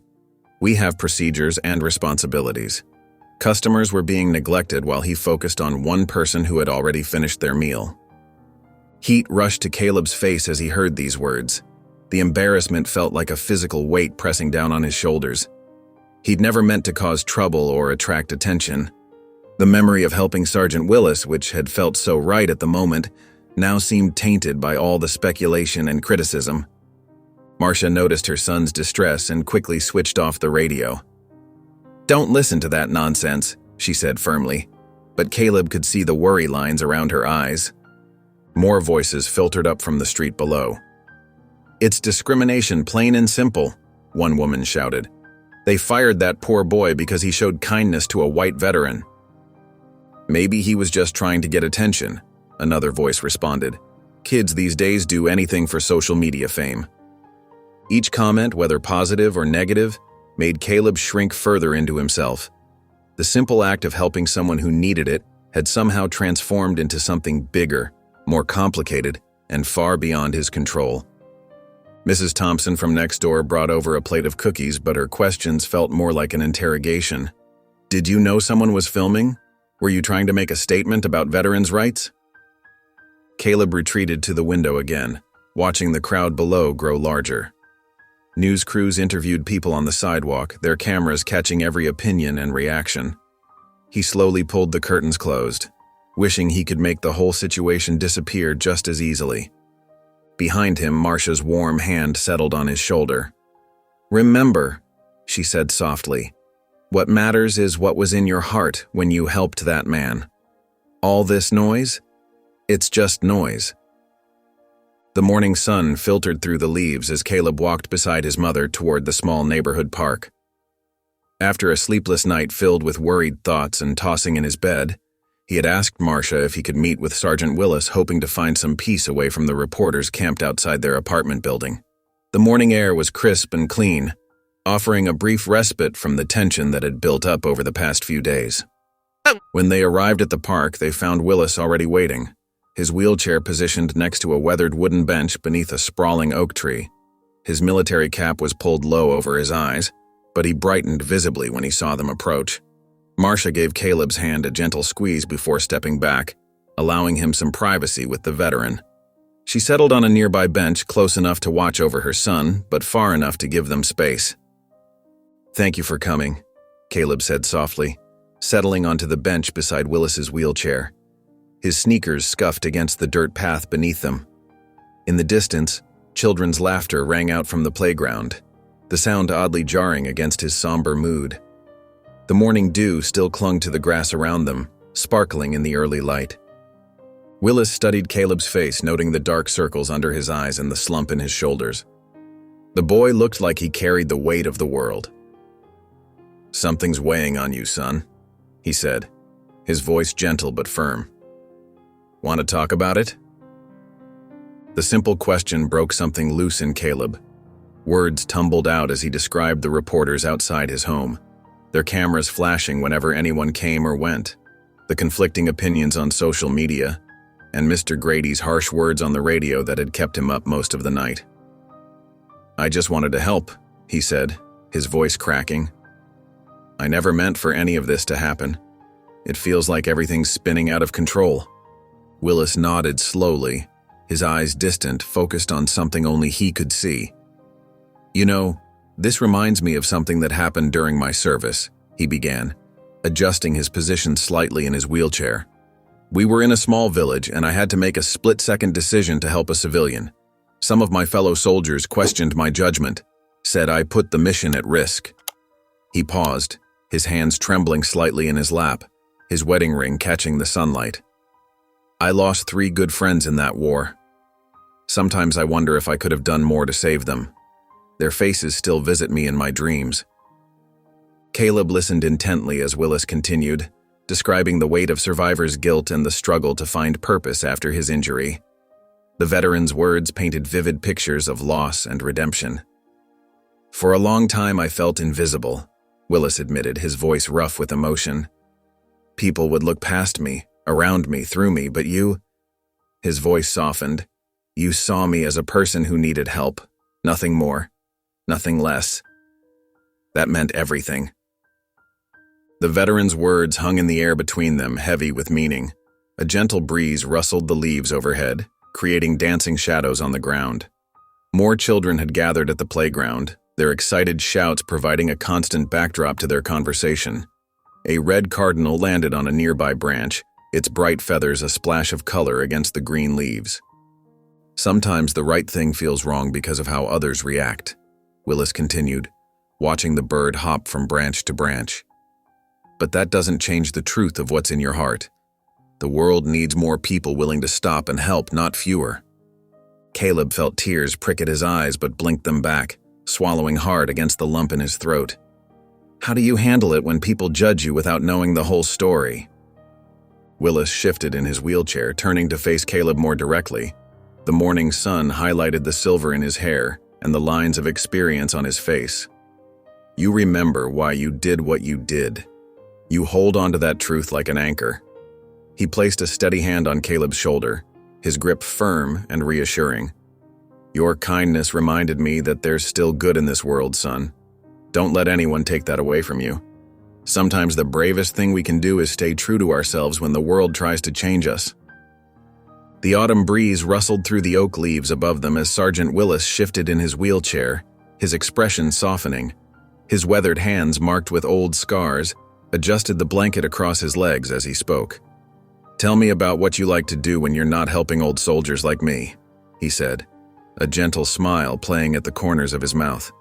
S1: "We have procedures and responsibilities." Customers were being neglected while he focused on one person who had already finished their meal. Heat rushed to Caleb's face as he heard these words. The embarrassment felt like a physical weight pressing down on his shoulders. He'd never meant to cause trouble or attract attention. The memory of helping Sergeant Willis, which had felt so right at the moment, now seemed tainted by all the speculation and criticism. Marcia noticed her son's distress and quickly switched off the radio. "Don't listen to that nonsense," she said firmly, but Caleb could see the worry lines around her eyes. More voices filtered up from the street below. "It's discrimination, plain and simple," one woman shouted. "They fired that poor boy because he showed kindness to a white veteran." "Maybe he was just trying to get attention," another voice responded. "Kids these days do anything for social media fame." Each comment, whether positive or negative, made Caleb shrink further into himself. The simple act of helping someone who needed it had somehow transformed into something bigger, more complicated, and far beyond his control. Mrs. Thompson from next door brought over a plate of cookies, but her questions felt more like an interrogation. "Did you know someone was filming? Were you trying to make a statement about veterans' rights?" Caleb retreated to the window again, watching the crowd below grow larger. News crews interviewed people on the sidewalk, their cameras catching every opinion and reaction. He slowly pulled the curtains closed, wishing he could make the whole situation disappear just as easily. Behind him, Marcia's warm hand settled on his shoulder. "Remember," she said softly, "what matters is what was in your heart when you helped that man. All this noise? It's just noise." The morning sun filtered through the leaves as Caleb walked beside his mother toward the small neighborhood park. After a sleepless night filled with worried thoughts and tossing in his bed, he had asked Marcia if he could meet with Sergeant Willis, hoping to find some peace away from the reporters camped outside their apartment building. The morning air was crisp and clean, offering a brief respite from the tension that had built up over the past few days. When they arrived at the park, they found Willis already waiting, his wheelchair positioned next to a weathered wooden bench beneath a sprawling oak tree. His military cap was pulled low over his eyes, but he brightened visibly when he saw them approach. Marcia gave Caleb's hand a gentle squeeze before stepping back, allowing him some privacy with the veteran. She settled on a nearby bench close enough to watch over her son, but far enough to give them space. "Thank you for coming," Caleb said softly, settling onto the bench beside Willis's wheelchair. His sneakers scuffed against the dirt path beneath them. In the distance, children's laughter rang out from the playground, the sound oddly jarring against his somber mood. The morning dew still clung to the grass around them, sparkling in the early light. Willis studied Caleb's face, noting the dark circles under his eyes and the slump in his shoulders. The boy looked like he carried the weight of the world. "Something's weighing on you, son," he said, his voice gentle but firm. "Want to talk about it?" The simple question broke something loose in Caleb. Words tumbled out as he described the reporters outside his home, their cameras flashing whenever anyone came or went, the conflicting opinions on social media, and Mr. Grady's harsh words on the radio that had kept him up most of the night. "I just wanted to help," he said, his voice cracking. "I never meant for any of this to happen. It feels like everything's spinning out of control." Willis nodded slowly, his eyes distant, focused on something only he could see. "You know, this reminds me of something that happened during my service," he began, adjusting his position slightly in his wheelchair. We were in a small village, and I had to make a split-second decision to help a civilian. Some of my fellow soldiers questioned my judgment, said I put the mission at risk. He paused, his hands trembling slightly in his lap, his wedding ring catching the sunlight. I lost 3 good friends in that war. Sometimes I wonder if I could have done more to save them. Their faces still visit me in my dreams. Caleb listened intently as Willis continued, describing the weight of survivors' guilt and the struggle to find purpose after his injury. The veteran's words painted vivid pictures of loss and redemption. For a long time I felt invisible, Willis admitted, his voice rough with emotion. People would look past me, around me, through me, but you... His voice softened. You saw me as a person who needed help. Nothing more. Nothing less. That meant everything. The veteran's words hung in the air between them, heavy with meaning. A gentle breeze rustled the leaves overhead, creating dancing shadows on the ground. More children had gathered at the playground, their excited shouts providing a constant backdrop to their conversation. A red cardinal landed on a nearby branch, its bright feathers a splash of color against the green leaves. Sometimes the right thing feels wrong because of how others react, Willis continued, watching the bird hop from branch to branch. But that doesn't change the truth of what's in your heart. The world needs more people willing to stop and help, not fewer. Caleb felt tears prick at his eyes but blinked them back, swallowing hard against the lump in his throat. How do you handle it when people judge you without knowing the whole story? Willis shifted in his wheelchair, turning to face Caleb more directly. The morning sun highlighted the silver in his hair and the lines of experience on his face. You remember why you did what you did. You hold on to that truth like an anchor. He placed a steady hand on Caleb's shoulder, his grip firm and reassuring. Your kindness reminded me that there's still good in this world, son. Don't let anyone take that away from you. Sometimes the bravest thing we can do is stay true to ourselves when the world tries to change us. The autumn breeze rustled through the oak leaves above them as Sergeant Willis shifted in his wheelchair, his expression softening. His weathered hands, marked with old scars, adjusted the blanket across his legs as he spoke. Tell me about what you like to do when you're not helping old soldiers like me, he said, a gentle smile playing at the corners of his mouth.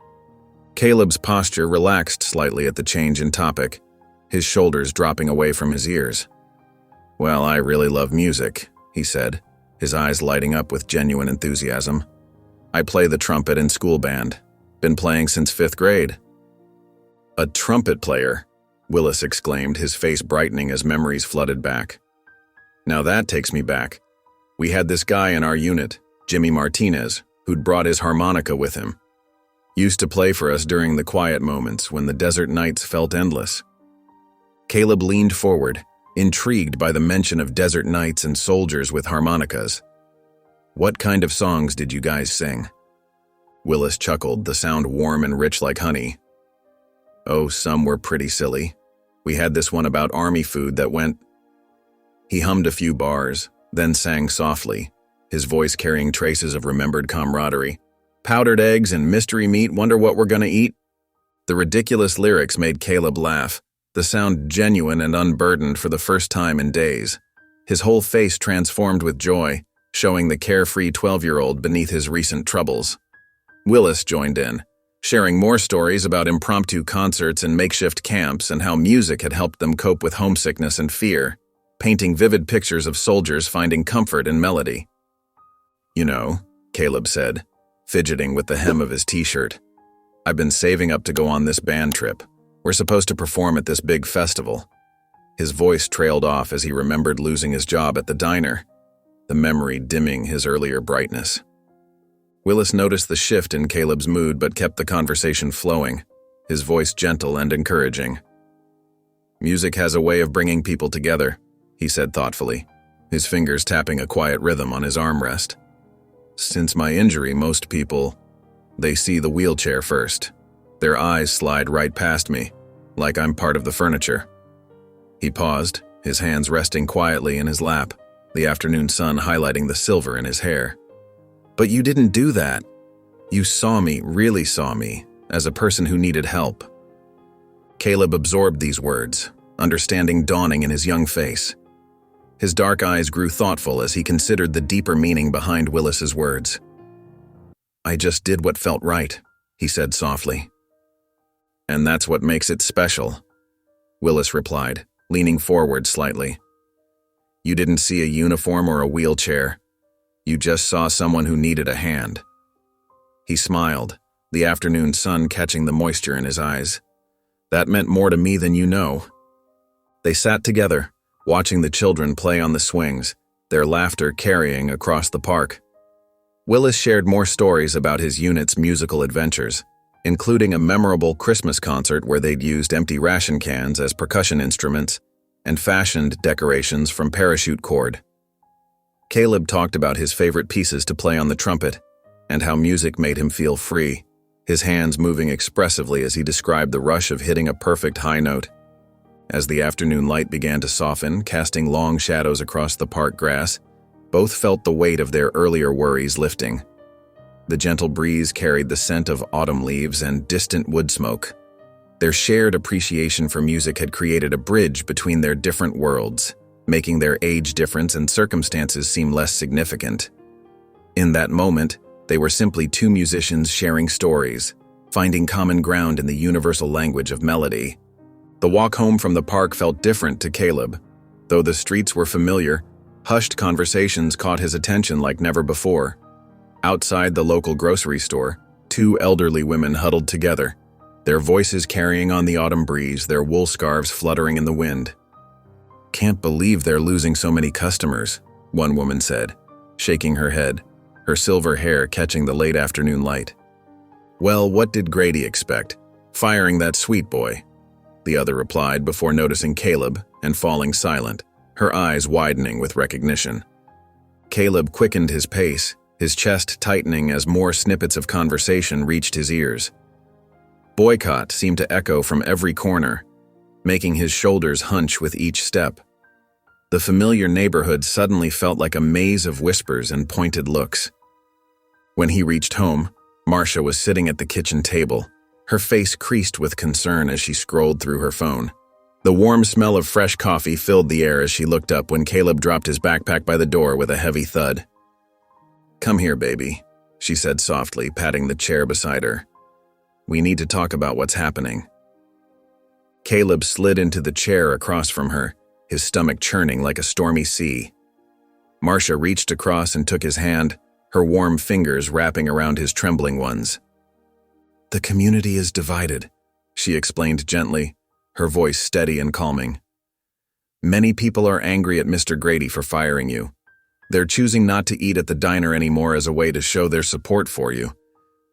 S1: Caleb's posture relaxed slightly at the change in topic, his shoulders dropping away from his ears. Well, I really love music, he said, his eyes lighting up with genuine enthusiasm. I play the trumpet in school band. Been playing since 5th grade. A trumpet player, Willis exclaimed, his face brightening as memories flooded back. Now that takes me back. We had this guy in our unit, Jimmy Martinez, who'd brought his harmonica with him. Used to play for us during the quiet moments when the desert nights felt endless. Caleb leaned forward, intrigued by the mention of desert nights and soldiers with harmonicas. What kind of songs did you guys sing? Willis chuckled, the sound warm and rich like honey. Oh, some were pretty silly. We had this one about army food that went... He hummed a few bars, then sang softly, his voice carrying traces of remembered camaraderie. Powdered eggs and mystery meat, wonder what we're gonna eat? The ridiculous lyrics made Caleb laugh, the sound genuine and unburdened for the first time in days. His whole face transformed with joy, showing the carefree 12-year-old beneath his recent troubles. Willis joined in, sharing more stories about impromptu concerts and makeshift camps and how music had helped them cope with homesickness and fear, painting vivid pictures of soldiers finding comfort in melody. You know, Caleb said, fidgeting with the hem of his t-shirt. I've been saving up to go on this band trip. We're supposed to perform at this big festival. His voice trailed off as he remembered losing his job at the diner, the memory dimming his earlier brightness. Willis noticed the shift in Caleb's mood but kept the conversation flowing, his voice gentle and encouraging. Music has a way of bringing people together, he said thoughtfully, his fingers tapping a quiet rhythm on his armrest. Since my injury, most people, they see the wheelchair first. Their eyes slide right past me, like I'm part of the furniture. He paused, his hands resting quietly in his lap, the afternoon sun highlighting the silver in his hair. But you didn't do that. You saw me, really saw me, as a person who needed help. Caleb absorbed these words, understanding dawning in his young face. His dark eyes grew thoughtful as he considered the deeper meaning behind Willis's words. "I just did what felt right," he said softly. "And that's what makes it special," Willis replied, leaning forward slightly. "You didn't see a uniform or a wheelchair. You just saw someone who needed a hand." He smiled, the afternoon sun catching the moisture in his eyes. "That meant more to me than you know." They sat together, watching the children play on the swings, their laughter carrying across the park. Willis shared more stories about his unit's musical adventures, including a memorable Christmas concert where they'd used empty ration cans as percussion instruments and fashioned decorations from parachute cord. Caleb talked about his favorite pieces to play on the trumpet and how music made him feel free, his hands moving expressively as he described the rush of hitting a perfect high note. As the afternoon light began to soften, casting long shadows across the park grass, both felt the weight of their earlier worries lifting. The gentle breeze carried the scent of autumn leaves and distant wood smoke. Their shared appreciation for music had created a bridge between their different worlds, making their age difference and circumstances seem less significant. In that moment, they were simply two musicians sharing stories, finding common ground in the universal language of melody. The walk home from the park felt different to Caleb. Though the streets were familiar, hushed conversations caught his attention like never before. Outside the local grocery store, two elderly women huddled together, their voices carrying on the autumn breeze, their wool scarves fluttering in the wind. "Can't believe they're losing so many customers," one woman said, shaking her head, her silver hair catching the late afternoon light. "Well, what did Grady expect? Firing that sweet boy," the other replied before noticing Caleb and falling silent, her eyes widening with recognition. Caleb quickened his pace, his chest tightening as more snippets of conversation reached his ears. Boycott seemed to echo from every corner, making his shoulders hunch with each step. The familiar neighborhood suddenly felt like a maze of whispers and pointed looks. When he reached home, Marcia was sitting at the kitchen table, her face creased with concern as she scrolled through her phone. The warm smell of fresh coffee filled the air as she looked up when Caleb dropped his backpack by the door with a heavy thud. "Come here, baby," she said softly, patting the chair beside her. "We need to talk about what's happening." Caleb slid into the chair across from her, his stomach churning like a stormy sea. Marcia reached across and took his hand, her warm fingers wrapping around his trembling ones. "The community is divided," she explained gently, her voice steady and calming. "Many people are angry at Mr. Grady for firing you. They're choosing not to eat at the diner anymore as a way to show their support for you.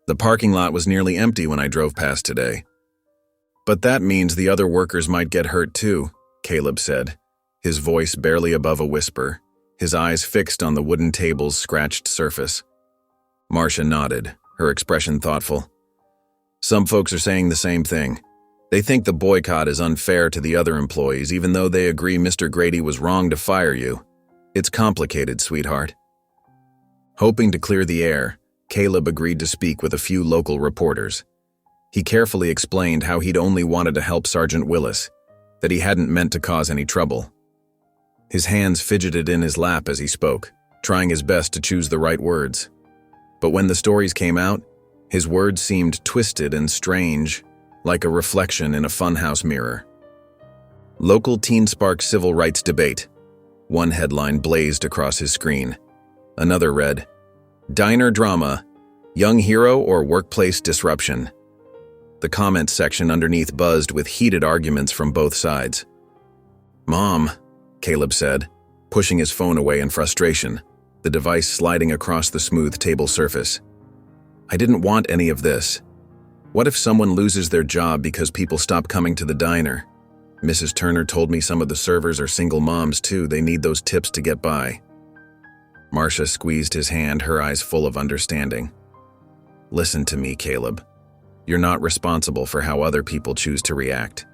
S1: The parking lot was nearly empty when I drove past today." "But that means the other workers might get hurt too," Caleb said, his voice barely above a whisper, his eyes fixed on the wooden table's scratched surface. Marcia nodded, her expression thoughtful. "Some folks are saying the same thing. They think the boycott is unfair to the other employees even though they agree Mr. Grady was wrong to fire you. It's complicated, sweetheart." Hoping to clear the air, Caleb agreed to speak with a few local reporters. He carefully explained how he'd only wanted to help Sergeant Willis, that he hadn't meant to cause any trouble. His hands fidgeted in his lap as he spoke, trying his best to choose the right words. But when the stories came out, his words seemed twisted and strange, like a reflection in a funhouse mirror. "Local Teen Spark Civil Rights Debate," one headline blazed across his screen. Another read, "Diner Drama, Young Hero or Workplace Disruption." The comments section underneath buzzed with heated arguments from both sides. "Mom," Caleb said, pushing his phone away in frustration, the device sliding across the smooth table surface. "I didn't want any of this. What if someone loses their job because people stop coming to the diner? Mrs. Turner told me some of the servers are single moms too. They need those tips to get by." Marcia squeezed his hand, her eyes full of understanding. "Listen to me, Caleb. You're not responsible for how other people choose to react.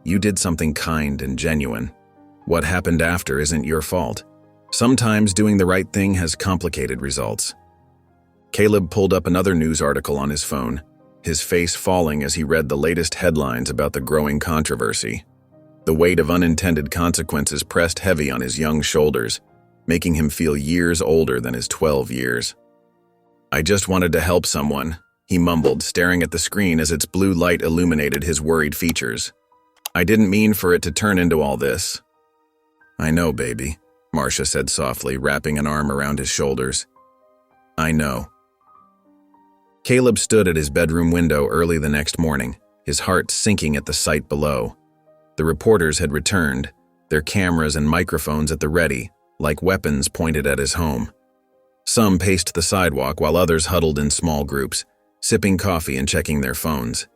S1: You did something kind and genuine. What happened after isn't your fault. Sometimes doing the right thing has complicated results." Caleb pulled up another news article on his phone, his face falling as he read the latest headlines about the growing controversy. The weight of unintended consequences pressed heavy on his young shoulders, making him feel years older than his 12 years. "I just wanted to help someone," he mumbled, staring at the screen as its blue light illuminated his worried features. "I didn't mean for it to turn into all this." "I know, baby," Marcia said softly, wrapping an arm around his shoulders. "I know." Caleb stood at his bedroom window early the next morning, his heart sinking at the sight below. The reporters had returned, their cameras and microphones at the ready, like weapons pointed at his home. Some paced the sidewalk while others huddled in small groups, sipping coffee and checking their phones.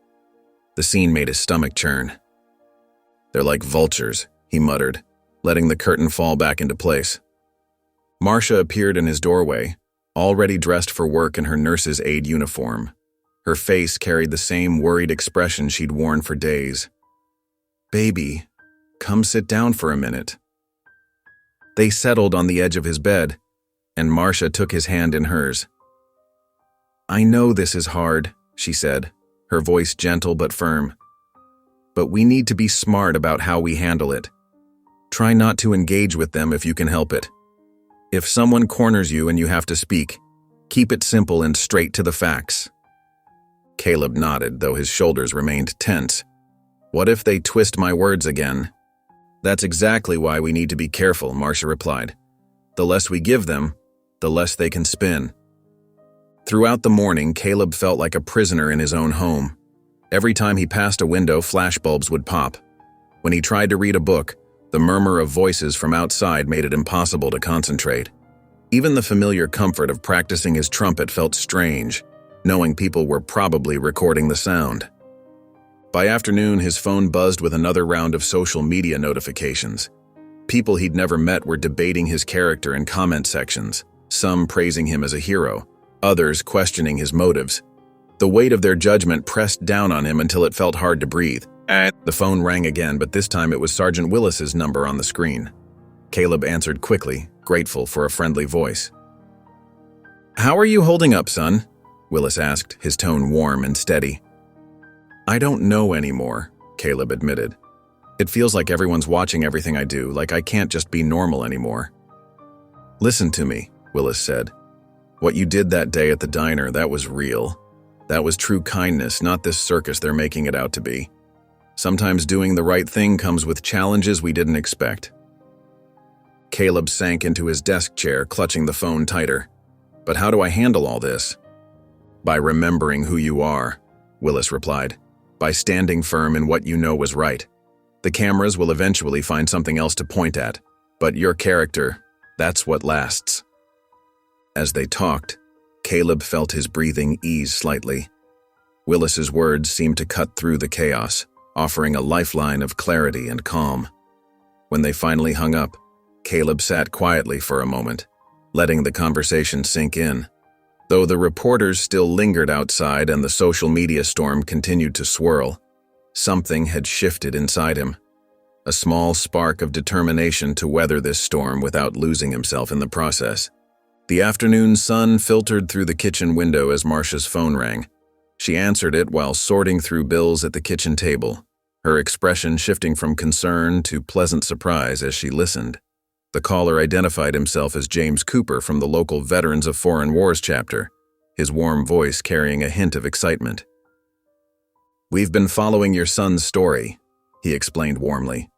S1: The scene made his stomach churn. "They're like vultures," he muttered, letting the curtain fall back into place. Marcia appeared in his doorway, already dressed for work in her nurse's aide uniform. Her face carried the same worried expression she'd worn for days. "Baby, come sit down for a minute." They settled on the edge of his bed, and Marcia took his hand in hers. "I know this is hard," she said, her voice gentle but firm. "But we need to be smart about how we handle it. Try not to engage with them if you can help it. If someone corners you and you have to speak, keep it simple and straight to the facts." Caleb nodded, though his shoulders remained tense. "What if they twist my words again?" "That's exactly why we need to be careful," Marcia replied. "The less we give them, the less they can spin." Throughout the morning, Caleb felt like a prisoner in his own home. Every time he passed a window, flashbulbs would pop. When he tried to read a book, the murmur of voices from outside made it impossible to concentrate. Even the familiar comfort of practicing his trumpet felt strange, knowing people were probably recording the sound. By afternoon, his phone buzzed with another round of social media notifications. People he'd never met were debating his character in comment sections, some praising him as a hero, others questioning his motives. The weight of their judgment pressed down on him until it felt hard to breathe. The phone rang again, but this time it was Sergeant Willis's number on the screen. Caleb answered quickly, grateful for a friendly voice. "How are you holding up, son?" Willis asked, his tone warm and steady. "I don't know anymore," Caleb admitted. "It feels like everyone's watching everything I do, like I can't just be normal anymore." "Listen to me," Willis said. "What you did that day at the diner, that was real. That was true kindness, not this circus they're making it out to be. Sometimes doing the right thing comes with challenges we didn't expect." Caleb sank into his desk chair, clutching the phone tighter. "But how do I handle all this?" "By remembering who you are," Willis replied. "By standing firm in what you know was right. The cameras will eventually find something else to point at, but your character, that's what lasts." As they talked, Caleb felt his breathing ease slightly. Willis's words seemed to cut through the chaos, offering a lifeline of clarity and calm. When they finally hung up, Caleb sat quietly for a moment, letting the conversation sink in. Though the reporters still lingered outside and the social media storm continued to swirl, something had shifted inside him. A small spark of determination to weather this storm without losing himself in the process. The afternoon sun filtered through the kitchen window as Marcia's phone rang. She answered it while sorting through bills at the kitchen table, her expression shifting from concern to pleasant surprise as she listened. The caller identified himself as James Cooper from the local Veterans of Foreign Wars chapter, his warm voice carrying a hint of excitement. "We've been following your son's story," he explained warmly.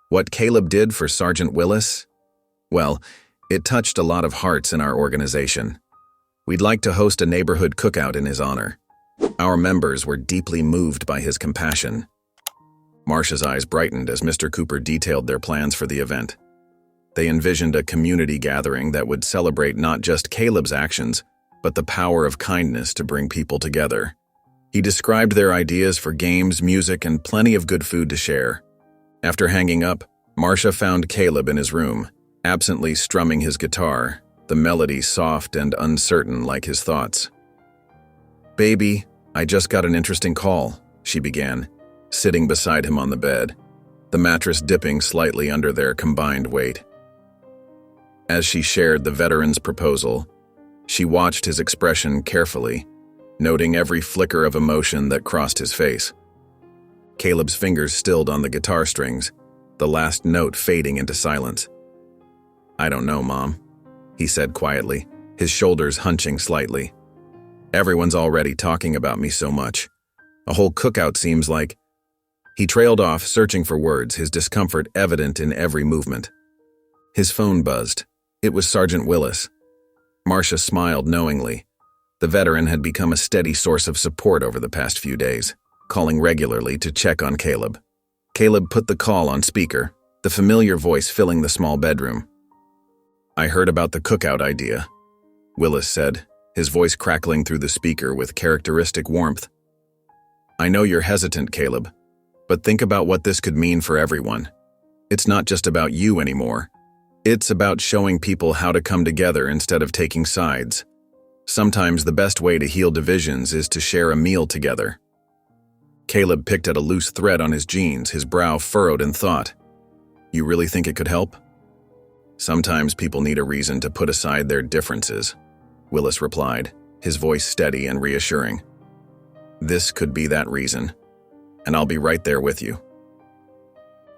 S1: "What Caleb did for Sergeant Willis? Well, it touched a lot of hearts in our organization. We'd like to host a neighborhood cookout in his honor. Our members were deeply moved by his compassion." Marcia's eyes brightened as Mr. Cooper detailed their plans for the event. They envisioned a community gathering that would celebrate not just Caleb's actions, but the power of kindness to bring people together. He described their ideas for games, music, and plenty of good food to share. After hanging up, Marcia found Caleb in his room, absently strumming his guitar, the melody soft and uncertain like his thoughts. "Baby, I just got an interesting call," she began, sitting beside him on the bed, the mattress dipping slightly under their combined weight. As she shared the veteran's proposal, she watched his expression carefully, noting every flicker of emotion that crossed his face. Caleb's fingers stilled on the guitar strings, the last note fading into silence. "I don't know, Mom," he said quietly, his shoulders hunching slightly. "Everyone's already talking about me so much. A whole cookout seems like—" He trailed off, searching for words, his discomfort evident in every movement. His phone buzzed. It was Sergeant Willis. Marcia smiled knowingly. The veteran had become a steady source of support over the past few days, calling regularly to check on Caleb. Caleb put the call on speaker, the familiar voice filling the small bedroom. "I heard about the cookout idea," Willis said, his voice crackling through the speaker with characteristic warmth. "I know you're hesitant, Caleb, but think about what this could mean for everyone. It's not just about you anymore. It's about showing people how to come together instead of taking sides. Sometimes the best way to heal divisions is to share a meal together." Caleb picked at a loose thread on his jeans, his brow furrowed in thought. "You really think it could help?" "Sometimes people need a reason to put aside their differences," Willis replied, his voice steady and reassuring. "This could be that reason, and I'll be right there with you."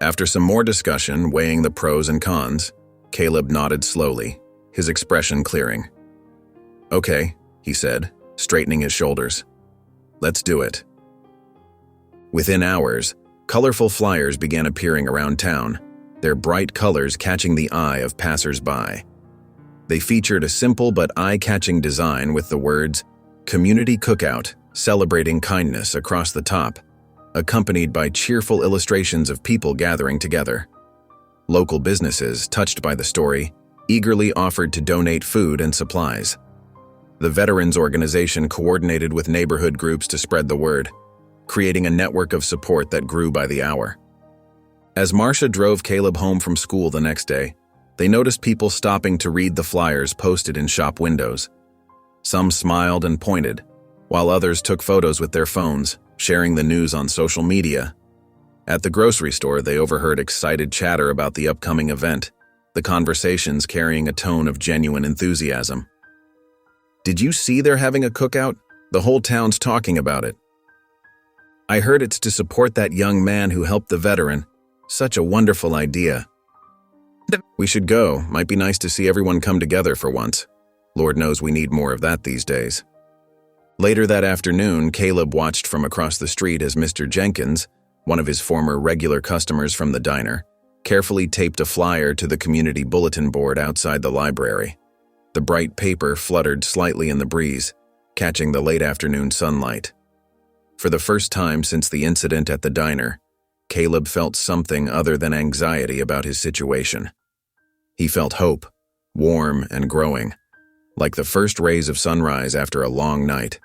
S1: After some more discussion, weighing the pros and cons, Caleb nodded slowly, his expression clearing. "Okay," he said, straightening his shoulders. "Let's do it." Within hours, colorful flyers began appearing around town, their bright colors catching the eye of passers-by. They featured a simple but eye-catching design with the words, "Community Cookout, Celebrating Kindness" across the top, accompanied by cheerful illustrations of people gathering together. Local businesses, touched by the story, eagerly offered to donate food and supplies. The Veterans Organization coordinated with neighborhood groups to spread the word, creating a network of support that grew by the hour. As Marcia drove Caleb home from school the next day, they noticed people stopping to read the flyers posted in shop windows. Some smiled and pointed, while others took photos with their phones, sharing the news on social media. At the grocery store, they overheard excited chatter about the upcoming event, the conversations carrying a tone of genuine enthusiasm. "Did you see they're having a cookout? The whole town's talking about it. I heard it's to support that young man who helped the veteran. Such a wonderful idea. We should go. Might be nice to see everyone come together for once. Lord knows we need more of that these days." Later that afternoon, Caleb watched from across the street as Mr. Jenkins, one of his former regular customers from the diner, carefully taped a flyer to the community bulletin board outside the library. The bright paper fluttered slightly in the breeze, catching the late afternoon sunlight. For the first time since the incident at the diner, Caleb felt something other than anxiety about his situation. He felt hope, warm and growing, like the first rays of sunrise after a long night.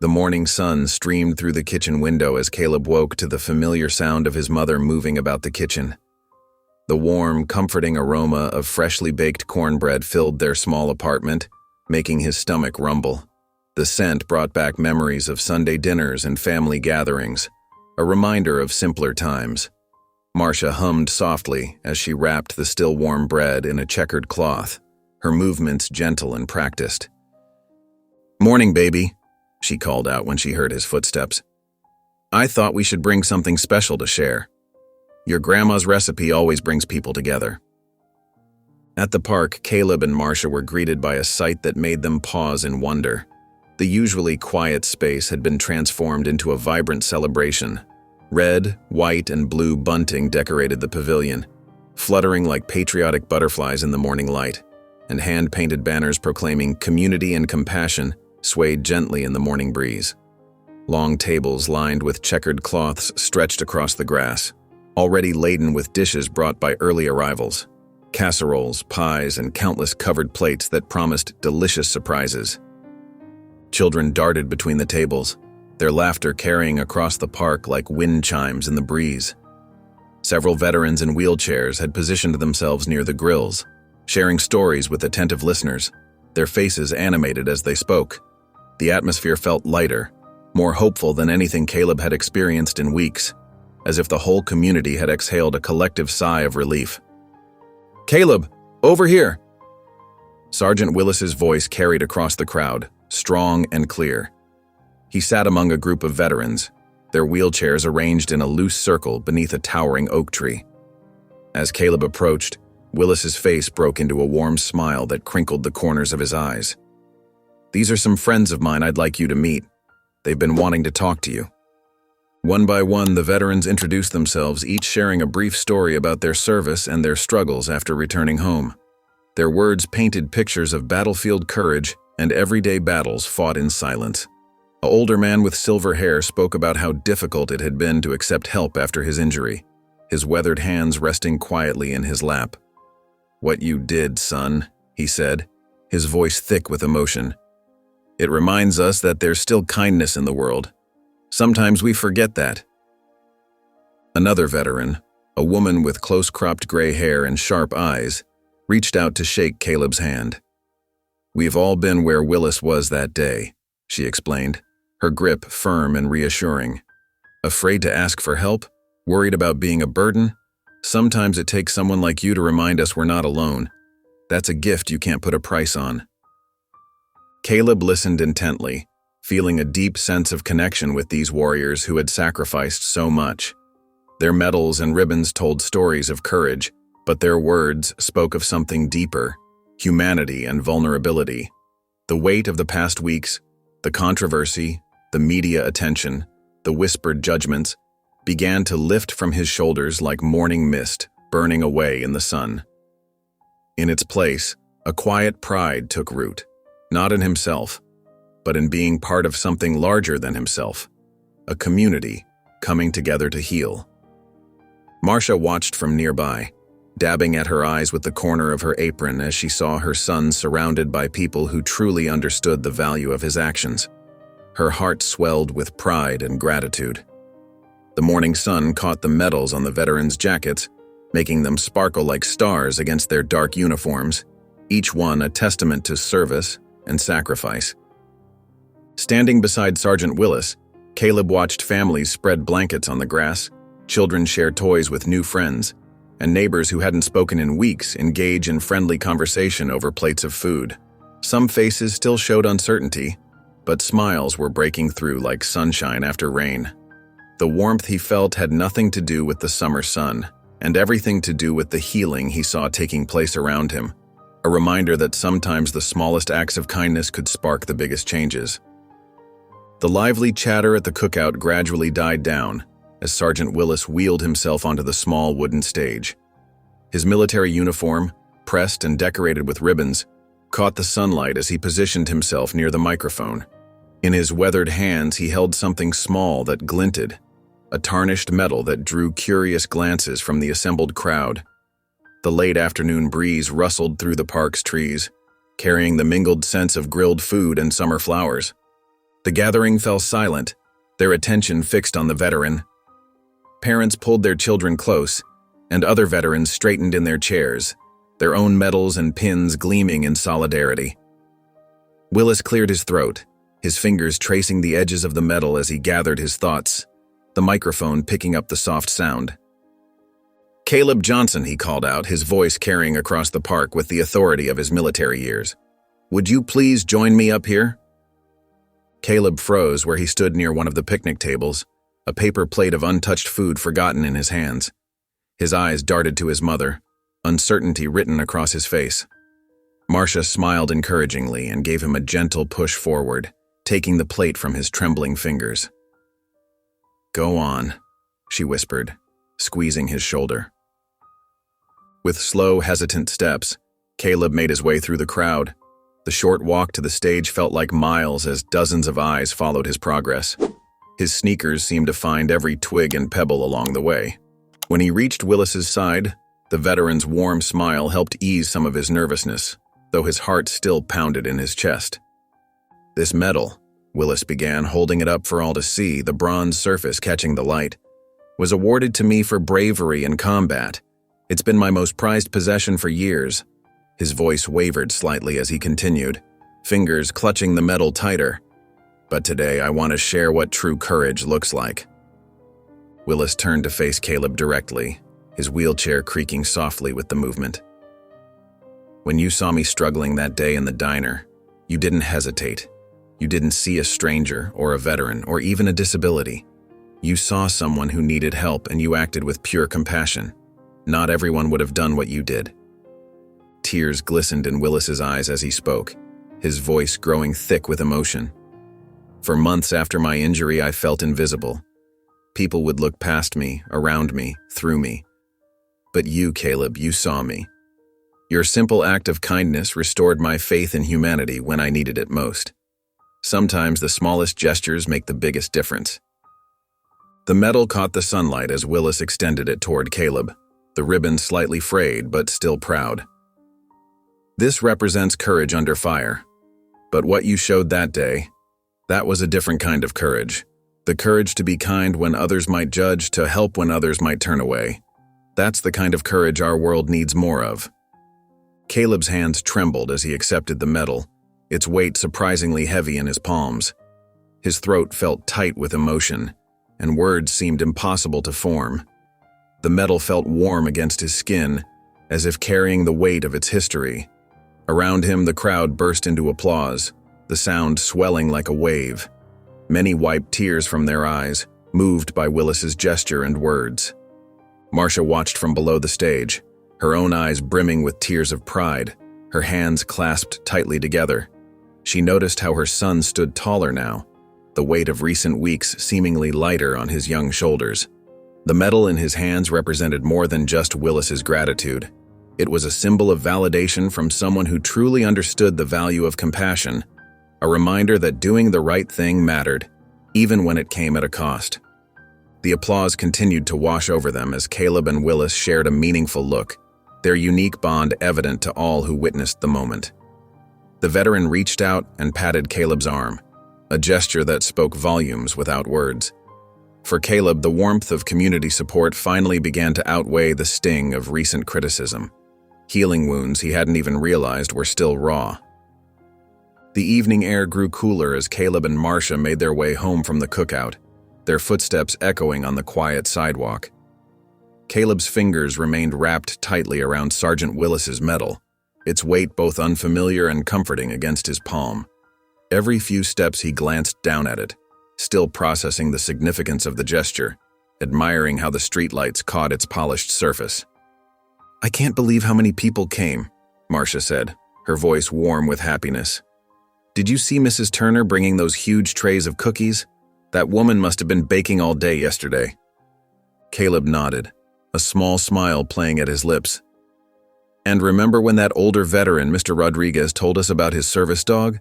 S1: The morning sun streamed through the kitchen window as Caleb woke to the familiar sound of his mother moving about the kitchen. The warm, comforting aroma of freshly baked cornbread filled their small apartment, making his stomach rumble. The scent brought back memories of Sunday dinners and family gatherings, a reminder of simpler times. Marcia hummed softly as she wrapped the still warm bread in a checkered cloth, her movements gentle and practiced. "Morning, baby," she called out when she heard his footsteps. "I thought we should bring something special to share. Your grandma's recipe always brings people together." At the park, Caleb and Marcia were greeted by a sight that made them pause in wonder. The usually quiet space had been transformed into a vibrant celebration. Red, white, and blue bunting decorated the pavilion, fluttering like patriotic butterflies in the morning light, and hand-painted banners proclaiming community and compassion swayed gently in the morning breeze. Long tables lined with checkered cloths stretched across the grass, already laden with dishes brought by early arrivals, casseroles, pies, and countless covered plates that promised delicious surprises. Children darted between the tables, their laughter carrying across the park like wind chimes in the breeze. Several veterans in wheelchairs had positioned themselves near the grills, sharing stories with attentive listeners, their faces animated as they spoke. The atmosphere felt lighter, more hopeful than anything Caleb had experienced in weeks, as if the whole community had exhaled a collective sigh of relief. "Caleb, over here!" Sergeant Willis's voice carried across the crowd, strong and clear. He sat among a group of veterans, their wheelchairs arranged in a loose circle beneath a towering oak tree. As Caleb approached, Willis's face broke into a warm smile that crinkled the corners of his eyes. "These are some friends of mine I'd like you to meet. They've been wanting to talk to you." One by one, the veterans introduced themselves, each sharing a brief story about their service and their struggles after returning home. Their words painted pictures of battlefield courage and everyday battles fought in silence. An older man with silver hair spoke about how difficult it had been to accept help after his injury, his weathered hands resting quietly in his lap. "What you did, son," he said, his voice thick with emotion. "It reminds us that there's still kindness in the world. Sometimes we forget that." Another veteran, a woman with close-cropped gray hair and sharp eyes, reached out to shake Caleb's hand. "We've all been where Willis was that day," she explained, her grip firm and reassuring. "Afraid to ask for help? Worried about being a burden? Sometimes it takes someone like you to remind us we're not alone. That's a gift you can't put a price on." Caleb listened intently, feeling a deep sense of connection with these warriors who had sacrificed so much. Their medals and ribbons told stories of courage, but their words spoke of something deeper: humanity and vulnerability. The weight of the past weeks, the controversy, the media attention, the whispered judgments, began to lift from his shoulders like morning mist burning away in the sun. In its place, a quiet pride took root, not in himself, but in being part of something larger than himself, a community coming together to heal. Marcia watched from nearby, dabbing at her eyes with the corner of her apron as she saw her son surrounded by people who truly understood the value of his actions. Her heart swelled with pride and gratitude. The morning sun caught the medals on the veterans' jackets, making them sparkle like stars against their dark uniforms, each one a testament to service and sacrifice. Standing beside Sergeant Willis, Caleb watched families spread blankets on the grass, children share toys with new friends, and neighbors who hadn't spoken in weeks engage in friendly conversation over plates of food. Some faces still showed uncertainty, but smiles were breaking through like sunshine after rain. The warmth he felt had nothing to do with the summer sun, and everything to do with the healing he saw taking place around him, a reminder that sometimes the smallest acts of kindness could spark the biggest changes. The lively chatter at the cookout gradually died down as Sergeant Willis wheeled himself onto the small wooden stage. His military uniform, pressed and decorated with ribbons, caught the sunlight as he positioned himself near the microphone. In his weathered hands, he held something small that glinted, a tarnished metal that drew curious glances from the assembled crowd. The late afternoon breeze rustled through the park's trees, carrying the mingled scents of grilled food and summer flowers. The gathering fell silent, their attention fixed on the veteran. Parents pulled their children close, and other veterans straightened in their chairs, their own medals and pins gleaming in solidarity. Willis cleared his throat, his fingers tracing the edges of the metal as he gathered his thoughts, the microphone picking up the soft sound. "Caleb Johnson," he called out, his voice carrying across the park with the authority of his military years. "Would you please join me up here?" Caleb froze where he stood near one of the picnic tables, a paper plate of untouched food forgotten in his hands. His eyes darted to his mother, uncertainty written across his face. Marcia smiled encouragingly and gave him a gentle push forward, taking the plate from his trembling fingers. "Go on," she whispered, squeezing his shoulder. With slow, hesitant steps, Caleb made his way through the crowd. The short walk to the stage felt like miles as dozens of eyes followed his progress. His sneakers seemed to find every twig and pebble along the way. When he reached Willis's side, the veteran's warm smile helped ease some of his nervousness, though his heart still pounded in his chest. "This medal," Willis began, holding it up for all to see, the bronze surface catching the light, "was awarded to me for bravery in combat. It's been my most prized possession for years." His voice wavered slightly as he continued, fingers clutching the metal tighter. "But today I want to share what true courage looks like." Willis turned to face Caleb directly, his wheelchair creaking softly with the movement. "When you saw me struggling that day in the diner, you didn't hesitate. You didn't see a stranger or a veteran or even a disability. You saw someone who needed help and you acted with pure compassion. Not everyone would have done what you did." Tears glistened in Willis's eyes as he spoke, his voice growing thick with emotion. "For months after my injury, I felt invisible. People would look past me, around me, through me. But you, Caleb, you saw me. Your simple act of kindness restored my faith in humanity when I needed it most. Sometimes the smallest gestures make the biggest difference." The medal caught the sunlight as Willis extended it toward Caleb, the ribbon slightly frayed but still proud. "This represents courage under fire. But what you showed that day, that was a different kind of courage. The courage to be kind when others might judge, to help when others might turn away. That's the kind of courage our world needs more of." Caleb's hands trembled as he accepted the medal, its weight surprisingly heavy in his palms. His throat felt tight with emotion, and words seemed impossible to form. The medal felt warm against his skin, as if carrying the weight of its history. Around him, the crowd burst into applause, the sound swelling like a wave. Many wiped tears from their eyes, moved by Willis's gesture and words. Marcia watched from below the stage, her own eyes brimming with tears of pride, her hands clasped tightly together. She noticed how her son stood taller now, the weight of recent weeks seemingly lighter on his young shoulders. The medal in his hands represented more than just Willis's gratitude. It was a symbol of validation from someone who truly understood the value of compassion, a reminder that doing the right thing mattered, even when it came at a cost. The applause continued to wash over them as Caleb and Willis shared a meaningful look, their unique bond evident to all who witnessed the moment. The veteran reached out and patted Caleb's arm, a gesture that spoke volumes without words. For Caleb, the warmth of community support finally began to outweigh the sting of recent criticism. Healing wounds he hadn't even realized were still raw. The evening air grew cooler as Caleb and Marcia made their way home from the cookout, their footsteps echoing on the quiet sidewalk. Caleb's fingers remained wrapped tightly around Sergeant Willis's medal, its weight both unfamiliar and comforting against his palm. Every few steps he glanced down at it, still processing the significance of the gesture, admiring how the streetlights caught its polished surface. "I can't believe how many people came," Marcia said, her voice warm with happiness. "Did you see Mrs. Turner bringing those huge trays of cookies? That woman must have been baking all day yesterday." Caleb nodded, a small smile playing at his lips. "And remember when that older veteran, Mr. Rodriguez, told us about his service dog?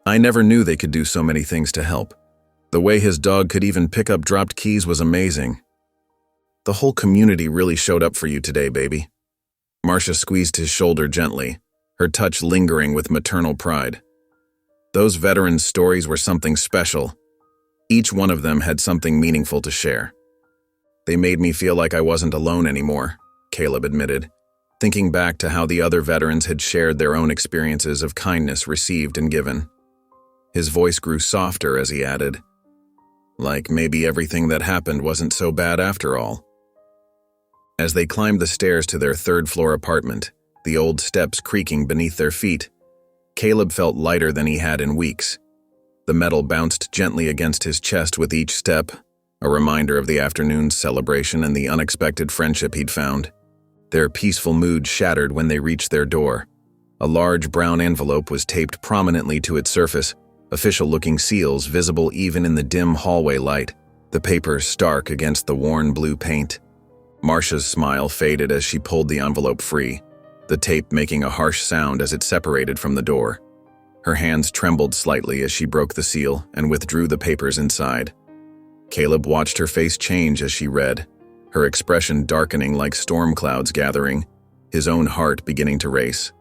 S1: I never knew they could do so many things to help. The way his dog could even pick up dropped keys was amazing. The whole community really showed up for you today, baby." Marcia squeezed his shoulder gently, her touch lingering with maternal pride. Those veterans' stories were something special. Each one of them had something meaningful to share. "They made me feel like I wasn't alone anymore," Caleb admitted, thinking back to how the other veterans had shared their own experiences of kindness received and given. His voice grew softer as he added, "Like maybe everything that happened wasn't so bad after all." As they climbed the stairs to their third-floor apartment, the old steps creaking beneath their feet, Caleb felt lighter than he had in weeks. The medal bounced gently against his chest with each step, a reminder of the afternoon's celebration and the unexpected friendship he'd found. Their peaceful mood shattered when they reached their door. A large brown envelope was taped prominently to its surface, official-looking seals visible even in the dim hallway light, the paper stark against the worn blue paint. Marcia's smile faded as she pulled the envelope free, the tape making a harsh sound as it separated from the door. Her hands trembled slightly as she broke the seal and withdrew the papers inside. Caleb watched her face change as she read, her expression darkening like storm clouds gathering, his own heart beginning to race.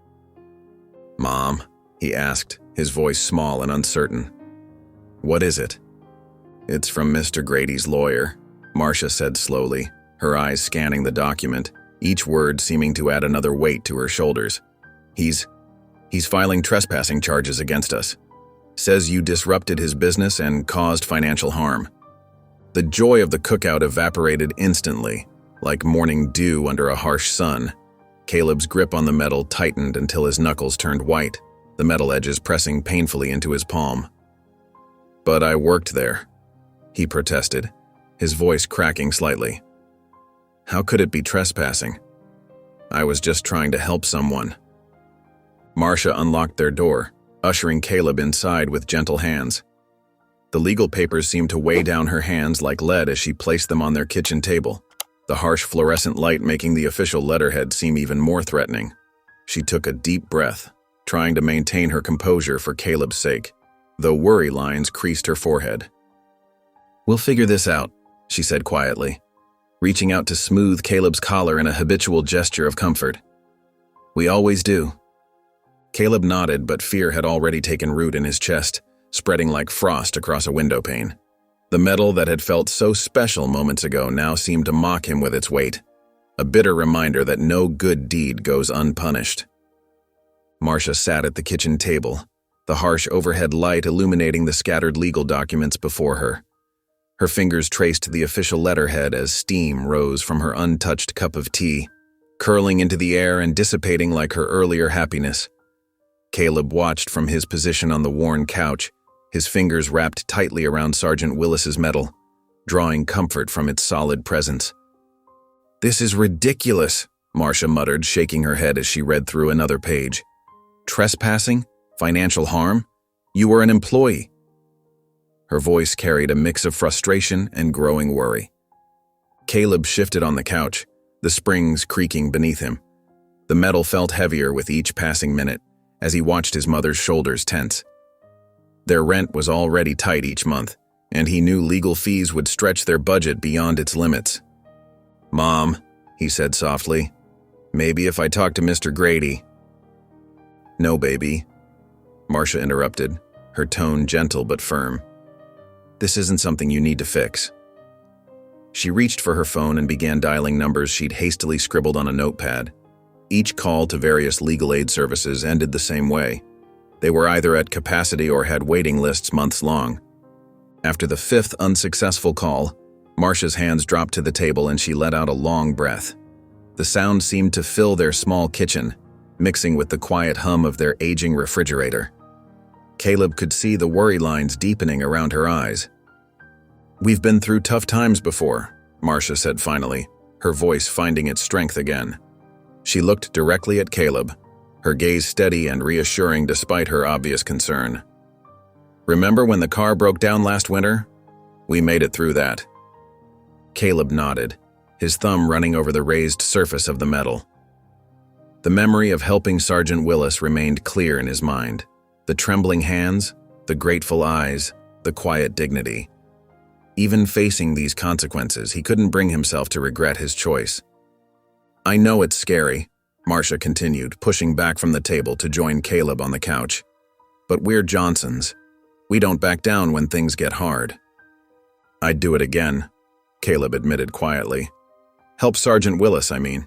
S1: "Mom," he asked, his voice small and uncertain. "What is it?" "It's from Mr. Grady's lawyer," Marcia said slowly, her eyes scanning the document, each word seeming to add another weight to her shoulders. He's filing trespassing charges against us. Says you disrupted his business and caused financial harm." The joy of the cookout evaporated instantly, like morning dew under a harsh sun. Caleb's grip on the metal tightened until his knuckles turned white, the metal edges pressing painfully into his palm. "But I worked there," he protested, his voice cracking slightly. "How could it be trespassing? I was just trying to help someone. Marcia unlocked their door, ushering Caleb inside with gentle hands. The legal papers seemed to weigh down her hands like lead as she placed them on their kitchen table, the harsh fluorescent light making the official letterhead seem even more threatening. She took a deep breath, trying to maintain her composure for Caleb's sake, though worry lines creased her forehead. "We'll figure this out," she said quietly, reaching out to smooth Caleb's collar in a habitual gesture of comfort. "We always do." Caleb nodded, but fear had already taken root in his chest, spreading like frost across a window pane. The metal that had felt so special moments ago now seemed to mock him with its weight, a bitter reminder that no good deed goes unpunished. Marcia sat at the kitchen table, the harsh overhead light illuminating the scattered legal documents before her. Her fingers traced the official letterhead as steam rose from her untouched cup of tea, curling into the air and dissipating like her earlier happiness. Caleb watched from his position on the worn couch, his fingers wrapped tightly around Sergeant Willis's medal, drawing comfort from its solid presence. "This is ridiculous," Marcia muttered, shaking her head as she read through another page. "Trespassing? Financial harm? You were an employee." Her voice carried a mix of frustration and growing worry. Caleb shifted on the couch, the springs creaking beneath him. The metal felt heavier with each passing minute as he watched his mother's shoulders tense. Their rent was already tight each month, and he knew legal fees would stretch their budget beyond its limits. "Mom," he said softly, "maybe if I talk to Mr. Grady." "No, baby," Marcia interrupted, her tone gentle but firm. "This isn't something you need to fix." She reached for her phone and began dialing numbers she'd hastily scribbled on a notepad. Each call to various legal aid services ended the same way. They were either at capacity or had waiting lists months long. After the fifth unsuccessful call, Marcia's hands dropped to the table and she let out a long breath. The sound seemed to fill their small kitchen, mixing with the quiet hum of their aging refrigerator. Caleb could see the worry lines deepening around her eyes. "We've been through tough times before," Marcia said finally, her voice finding its strength again. She looked directly at Caleb, her gaze steady and reassuring despite her obvious concern. "Remember when the car broke down last winter? We made it through that." Caleb nodded, his thumb running over the raised surface of the metal. The memory of helping Sergeant Willis remained clear in his mind. The trembling hands, the grateful eyes, the quiet dignity. Even facing these consequences, he couldn't bring himself to regret his choice. "I know it's scary," Marcia continued, pushing back from the table to join Caleb on the couch. "But we're Johnsons. We don't back down when things get hard." "I'd do it again," Caleb admitted quietly. "Help Sergeant Willis, I mean.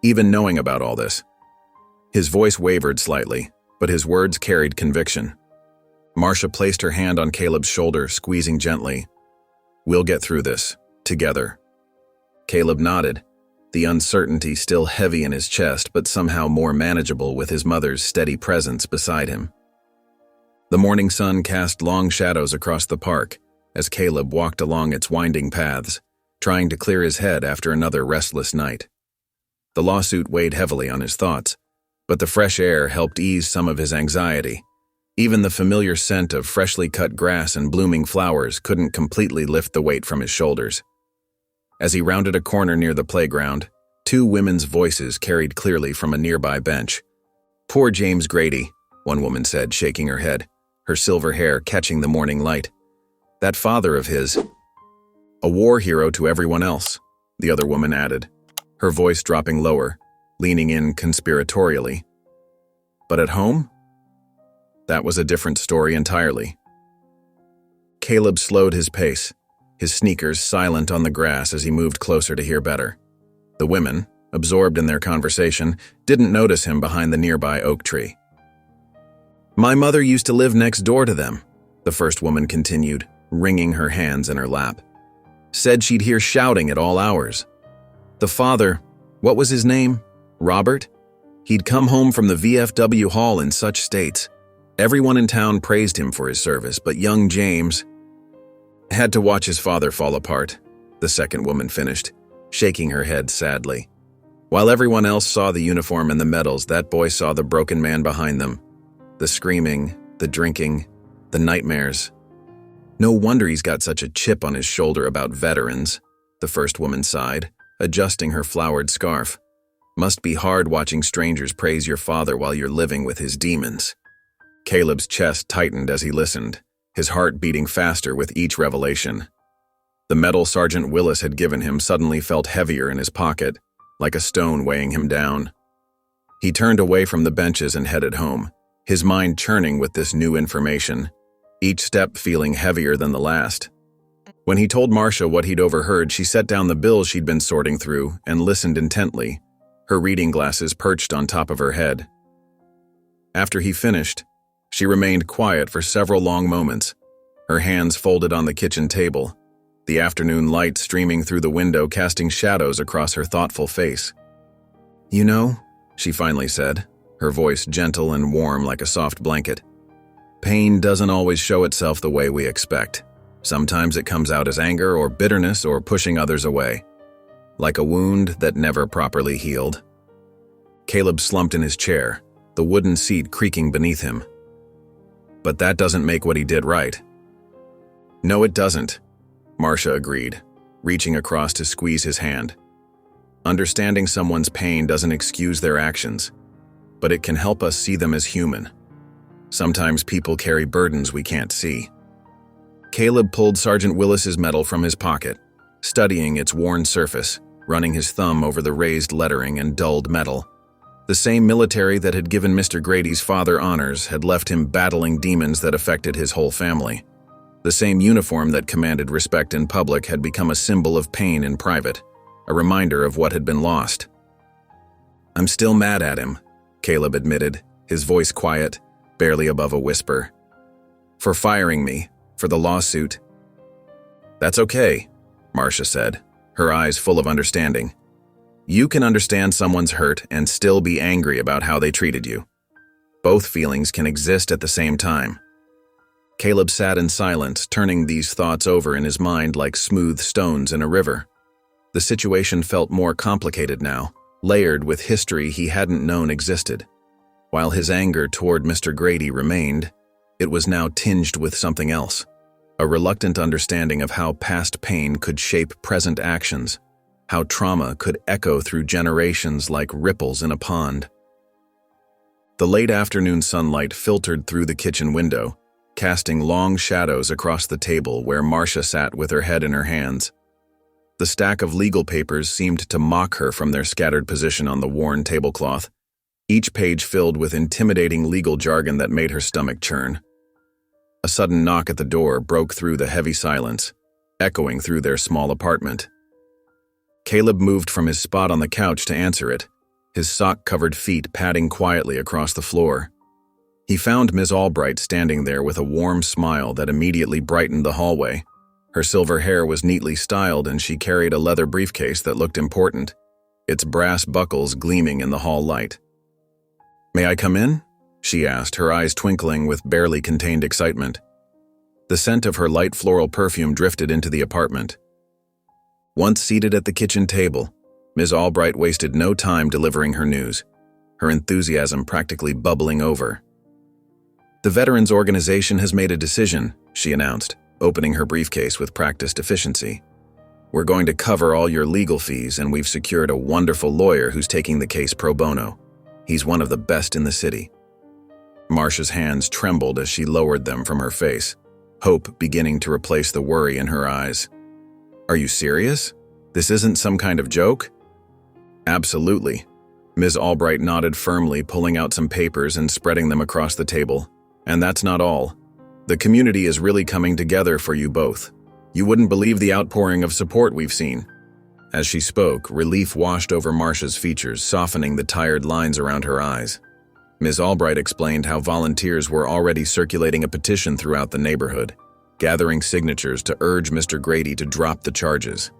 S1: Even knowing about all this." His voice wavered slightly, but his words carried conviction. Marcia placed her hand on Caleb's shoulder, squeezing gently. "We'll get through this, together." Caleb nodded, the uncertainty still heavy in his chest but somehow more manageable with his mother's steady presence beside him. The morning sun cast long shadows across the park as Caleb walked along its winding paths, trying to clear his head after another restless night. The lawsuit weighed heavily on his thoughts, but the fresh air helped ease some of his anxiety. Even the familiar scent of freshly cut grass and blooming flowers couldn't completely lift the weight from his shoulders. As he rounded a corner near the playground, two women's voices carried clearly from a nearby bench. "Poor James Grady," one woman said, shaking her head, her silver hair catching the morning light. "That father of his, a war hero to everyone else," the other woman added, her voice dropping lower, leaning in conspiratorially. "But at home? That was a different story entirely." Caleb slowed his pace, his sneakers silent on the grass as he moved closer to hear better. The women, absorbed in their conversation, didn't notice him behind the nearby oak tree. "My mother used to live next door to them," the first woman continued, wringing her hands in her lap. "Said she'd hear shouting at all hours. The father, what was his name? Robert? He'd come home from the VFW hall in such states. Everyone in town praised him for his service, but young James had to watch his father fall apart," the second woman finished, shaking her head sadly. While everyone else saw the uniform and the medals, that boy saw the broken man behind them. The screaming, the drinking, the nightmares. No wonder he's got such a chip on his shoulder about veterans, the first woman sighed, adjusting her flowered scarf. Must be hard watching strangers praise your father while you're living with his demons. Caleb's chest tightened as he listened, his heart beating faster with each revelation. The medal Sergeant Willis had given him suddenly felt heavier in his pocket, like a stone weighing him down. He turned away from the benches and headed home, his mind churning with this new information, each step feeling heavier than the last. When he told Marcia what he'd overheard, she set down the bills she'd been sorting through and listened intently, her reading glasses perched on top of her head. After he finished, she remained quiet for several long moments, her hands folded on the kitchen table, the afternoon light streaming through the window casting shadows across her thoughtful face. "You know," she finally said, her voice gentle and warm like a soft blanket, "pain doesn't always show itself the way we expect. Sometimes it comes out as anger or bitterness or pushing others away, like a wound that never properly healed." Caleb slumped in his chair, the wooden seat creaking beneath him. "But that doesn't make what he did right." "No, it doesn't," Marcia agreed, reaching across to squeeze his hand. "Understanding someone's pain doesn't excuse their actions, but it can help us see them as human. Sometimes people carry burdens we can't see." Caleb pulled Sergeant Willis's medal from his pocket, studying its worn surface, running his thumb over the raised lettering and dulled metal. The same military that had given Mr. Grady's father honors had left him battling demons that affected his whole family. The same uniform that commanded respect in public had become a symbol of pain in private, a reminder of what had been lost. "I'm still mad at him," Caleb admitted, his voice quiet, barely above a whisper. "For firing me, for the lawsuit." "That's okay," Marcia said, her eyes full of understanding. "You can understand someone's hurt and still be angry about how they treated you. Both feelings can exist at the same time." Caleb sat in silence, turning these thoughts over in his mind like smooth stones in a river. The situation felt more complicated now, layered with history he hadn't known existed. While his anger toward Mr. Grady remained, it was now tinged with something else, a reluctant understanding of how past pain could shape present actions, how trauma could echo through generations like ripples in a pond. The late afternoon sunlight filtered through the kitchen window, casting long shadows across the table where Marcia sat with her head in her hands. The stack of legal papers seemed to mock her from their scattered position on the worn tablecloth, each page filled with intimidating legal jargon that made her stomach churn. A sudden knock at the door broke through the heavy silence, echoing through their small apartment. Caleb moved from his spot on the couch to answer it, his sock-covered feet padding quietly across the floor. He found Ms. Albright standing there with a warm smile that immediately brightened the hallway. Her silver hair was neatly styled and she carried a leather briefcase that looked important, its brass buckles gleaming in the hall light. "May I come in?" she asked, her eyes twinkling with barely contained excitement. The scent of her light floral perfume drifted into the apartment. Once seated at the kitchen table, Ms. Albright wasted no time delivering her news, her enthusiasm practically bubbling over. "The Veterans Organization has made a decision," she announced, opening her briefcase with practiced efficiency. "We're going to cover all your legal fees, and we've secured a wonderful lawyer who's taking the case pro bono. He's one of the best in the city." Marcia's hands trembled as she lowered them from her face, hope beginning to replace the worry in her eyes. "Are you serious? This isn't some kind of joke?" "Absolutely." Ms. Albright nodded firmly, pulling out some papers and spreading them across the table. "And that's not all. The community is really coming together for you both. You wouldn't believe the outpouring of support we've seen." As she spoke, relief washed over Marcia's features, softening the tired lines around her eyes. Ms. Albright explained how volunteers were already circulating a petition throughout the neighborhood, gathering signatures to urge Mr. Grady to drop the charges.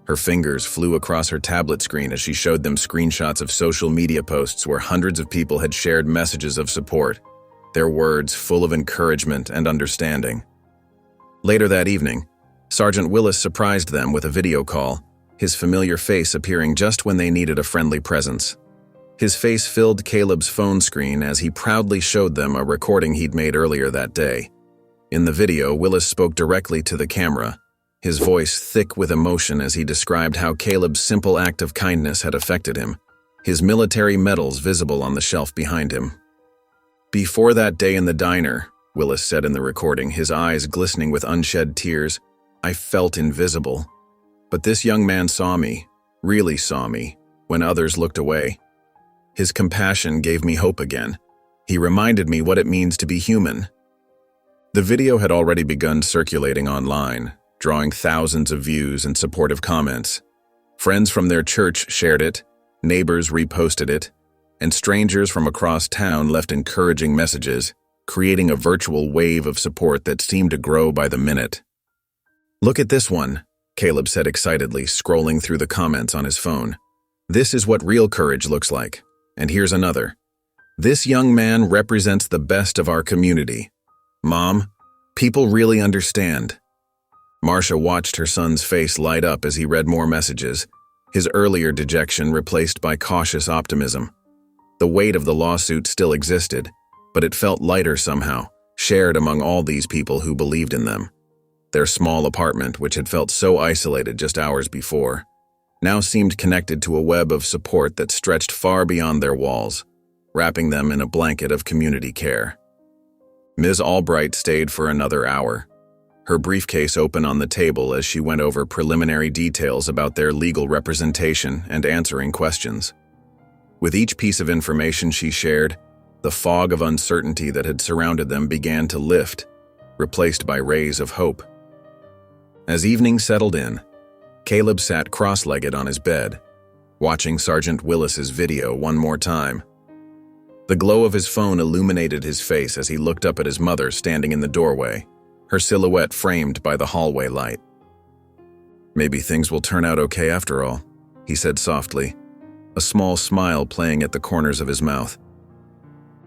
S1: Her fingers flew across her tablet screen as she showed them screenshots of social media posts where hundreds of people had shared messages of support, their words full of encouragement and understanding. Later that evening, Sergeant Willis surprised them with a video call, his familiar face appearing just when they needed a friendly presence. His face filled Caleb's phone screen as he proudly showed them a recording he'd made earlier that day. In the video, Willis spoke directly to the camera, his voice thick with emotion as he described how Caleb's simple act of kindness had affected him, his military medals visible on the shelf behind him. "Before that day in the diner," Willis said in the recording, his eyes glistening with unshed tears, "I felt invisible. But this young man saw me, really saw me, when others looked away. His compassion gave me hope again. He reminded me what it means to be human." The video had already begun circulating online, drawing thousands of views and supportive comments. Friends from their church shared it, neighbors reposted it, and strangers from across town left encouraging messages, creating a virtual wave of support that seemed to grow by the minute. "Look at this one," Caleb said excitedly, scrolling through the comments on his phone. "This is what real courage looks like. And here's another. This young man represents the best of our community. Mom, people really understand." Marcia watched her son's face light up as he read more messages, his earlier dejection replaced by cautious optimism. The weight of the lawsuit still existed, but it felt lighter somehow, shared among all these people who believed in them. Their small apartment, which had felt so isolated just hours before, now seemed connected to a web of support that stretched far beyond their walls, wrapping them in a blanket of community care. Ms. Albright stayed for another hour, her briefcase open on the table as she went over preliminary details about their legal representation and answering questions. With each piece of information she shared, the fog of uncertainty that had surrounded them began to lift, replaced by rays of hope. As evening settled in, Caleb sat cross-legged on his bed, watching Sergeant Willis's video one more time. The glow of his phone illuminated his face as he looked up at his mother standing in the doorway, her silhouette framed by the hallway light. "Maybe things will turn out okay after all," he said softly, a small smile playing at the corners of his mouth.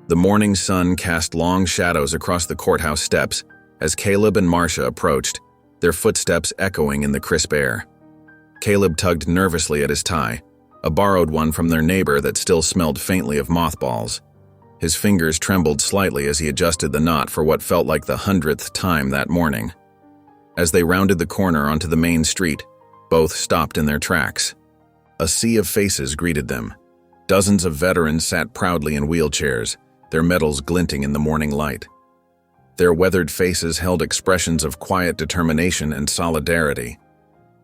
S1: The morning sun cast long shadows across the courthouse steps as Caleb and Marcia approached, their footsteps echoing in the crisp air. Caleb tugged nervously at his tie, a borrowed one from their neighbor that still smelled faintly of mothballs. His fingers trembled slightly as he adjusted the knot for what felt like the 100th time that morning. As they rounded the corner onto the main street, both stopped in their tracks. A sea of faces greeted them. Dozens of veterans sat proudly in wheelchairs, their medals glinting in the morning light. Their weathered faces held expressions of quiet determination and solidarity.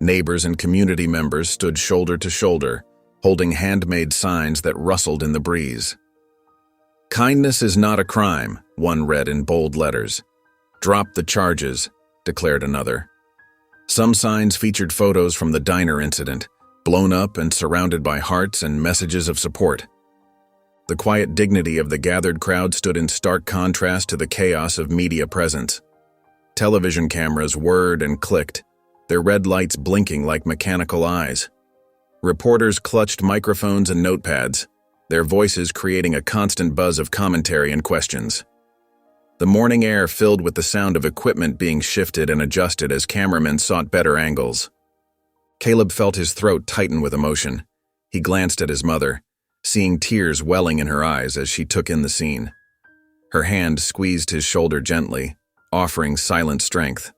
S1: Neighbors and community members stood shoulder to shoulder, holding handmade signs that rustled in the breeze. "Kindness is not a crime," one read in bold letters. "Drop the charges," declared another. Some signs featured photos from the diner incident, blown up and surrounded by hearts and messages of support. The quiet dignity of the gathered crowd stood in stark contrast to the chaos of media presence. Television cameras whirred and clicked, their red lights blinking like mechanical eyes. Reporters clutched microphones and notepads, their voices creating a constant buzz of commentary and questions. The morning air filled with the sound of equipment being shifted and adjusted as cameramen sought better angles. Caleb felt his throat tighten with emotion. He glanced at his mother, seeing tears welling in her eyes as she took in the scene. Her hand squeezed his shoulder gently, offering silent strength.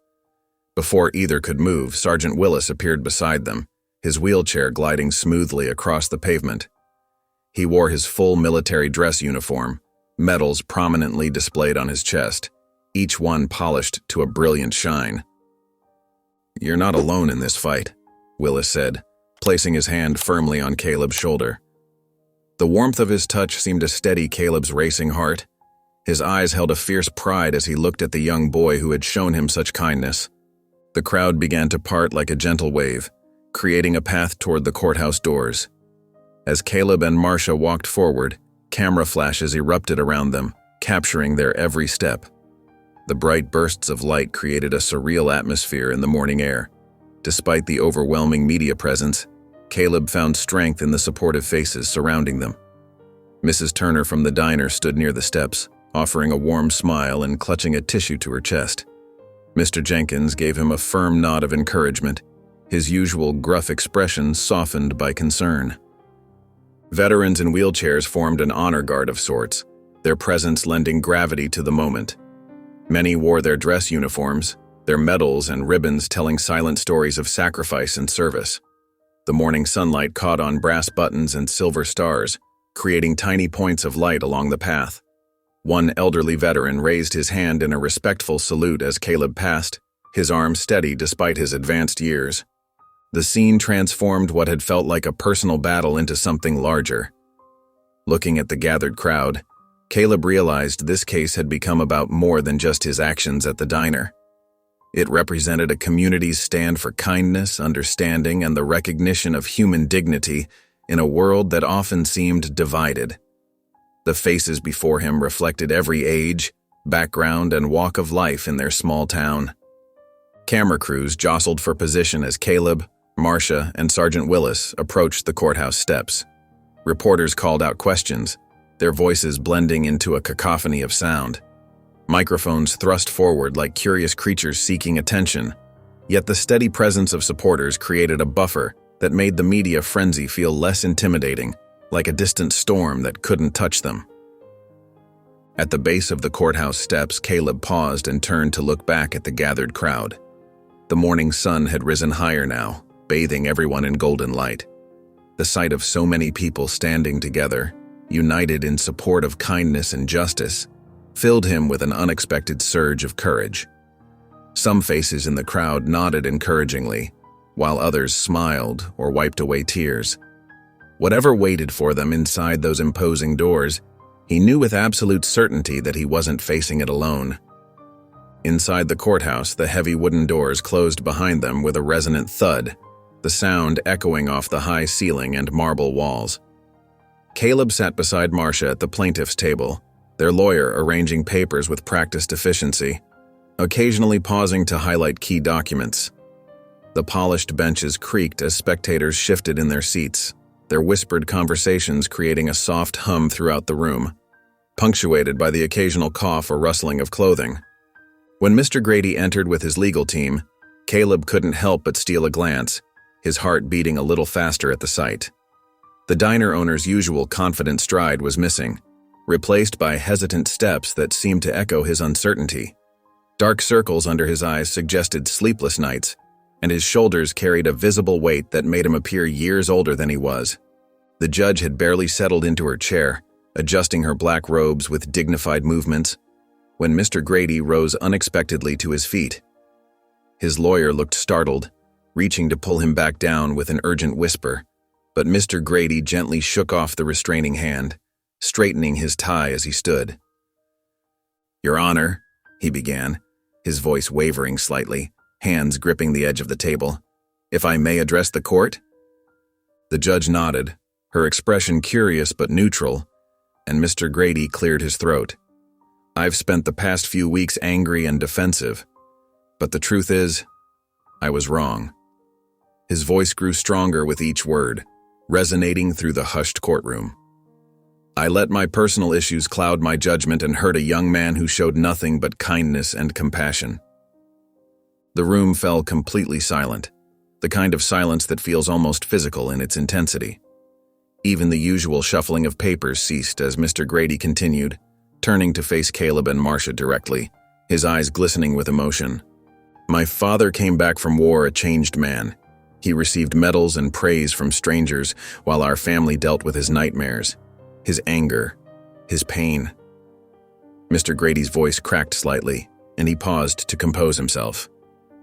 S1: Before either could move, Sergeant Willis appeared beside them, his wheelchair gliding smoothly across the pavement. He wore his full military dress uniform, medals prominently displayed on his chest, each one polished to a brilliant shine. "You're not alone in this fight," Willis said, placing his hand firmly on Caleb's shoulder. The warmth of his touch seemed to steady Caleb's racing heart. His eyes held a fierce pride as he looked at the young boy who had shown him such kindness. The crowd began to part like a gentle wave, creating a path toward the courthouse doors. As Caleb and Marcia walked forward, camera flashes erupted around them, capturing their every step. The bright bursts of light created a surreal atmosphere in the morning air. Despite the overwhelming media presence, Caleb found strength in the supportive faces surrounding them. Mrs. Turner from the diner stood near the steps, offering a warm smile and clutching a tissue to her chest. Mr. Jenkins gave him a firm nod of encouragement, his usual gruff expression softened by concern. Veterans in wheelchairs formed an honor guard of sorts, their presence lending gravity to the moment. Many wore their dress uniforms, their medals and ribbons telling silent stories of sacrifice and service. The morning sunlight caught on brass buttons and silver stars, creating tiny points of light along the path. One elderly veteran raised his hand in a respectful salute as Caleb passed, his arm steady despite his advanced years. The scene transformed what had felt like a personal battle into something larger. Looking at the gathered crowd, Caleb realized this case had become about more than just his actions at the diner. It represented a community's stand for kindness, understanding, and the recognition of human dignity in a world that often seemed divided. The faces before him reflected every age, background, and walk of life in their small town. Camera crews jostled for position as Caleb, Marcia, and Sergeant Willis approached the courthouse steps. Reporters called out questions, their voices blending into a cacophony of sound. Microphones thrust forward like curious creatures seeking attention, yet the steady presence of supporters created a buffer that made the media frenzy feel less intimidating, like a distant storm that couldn't touch them. At the base of the courthouse steps, Caleb paused and turned to look back at the gathered crowd. The morning sun had risen higher now, bathing everyone in golden light. The sight of so many people standing together, united in support of kindness and justice, filled him with an unexpected surge of courage. Some faces in the crowd nodded encouragingly, while others smiled or wiped away tears. Whatever waited for them inside those imposing doors, he knew with absolute certainty that he wasn't facing it alone. Inside the courthouse, the heavy wooden doors closed behind them with a resonant thud, the sound echoing off the high ceiling and marble walls. Caleb sat beside Marcia at the plaintiff's table, their lawyer arranging papers with practiced efficiency, occasionally pausing to highlight key documents. The polished benches creaked as spectators shifted in their seats, their whispered conversations creating a soft hum throughout the room, punctuated by the occasional cough or rustling of clothing. When Mr. Grady entered with his legal team, Caleb couldn't help but steal a glance, his heart beating a little faster at the sight. The diner owner's usual confident stride was missing, replaced by hesitant steps that seemed to echo his uncertainty. Dark circles under his eyes suggested sleepless nights, and his shoulders carried a visible weight that made him appear years older than he was. The judge had barely settled into her chair, adjusting her black robes with dignified movements, when Mr. Grady rose unexpectedly to his feet. His lawyer looked startled, reaching to pull him back down with an urgent whisper, but Mr. Grady gently shook off the restraining hand, straightening his tie as he stood. "Your Honor," he began, his voice wavering slightly, hands gripping the edge of the table. "If I may address the court?" The judge nodded, her expression curious but neutral, and Mr. Grady cleared his throat. "I've spent the past few weeks angry and defensive, but the truth is, I was wrong." His voice grew stronger with each word, resonating through the hushed courtroom. "I let my personal issues cloud my judgment and hurt a young man who showed nothing but kindness and compassion." The room fell completely silent, the kind of silence that feels almost physical in its intensity. Even the usual shuffling of papers ceased as Mr. Grady continued, turning to face Caleb and Marcia directly, his eyes glistening with emotion. "My father came back from war a changed man. He received medals and praise from strangers while our family dealt with his nightmares, his anger, his pain." Mr. Grady's voice cracked slightly, and he paused to compose himself.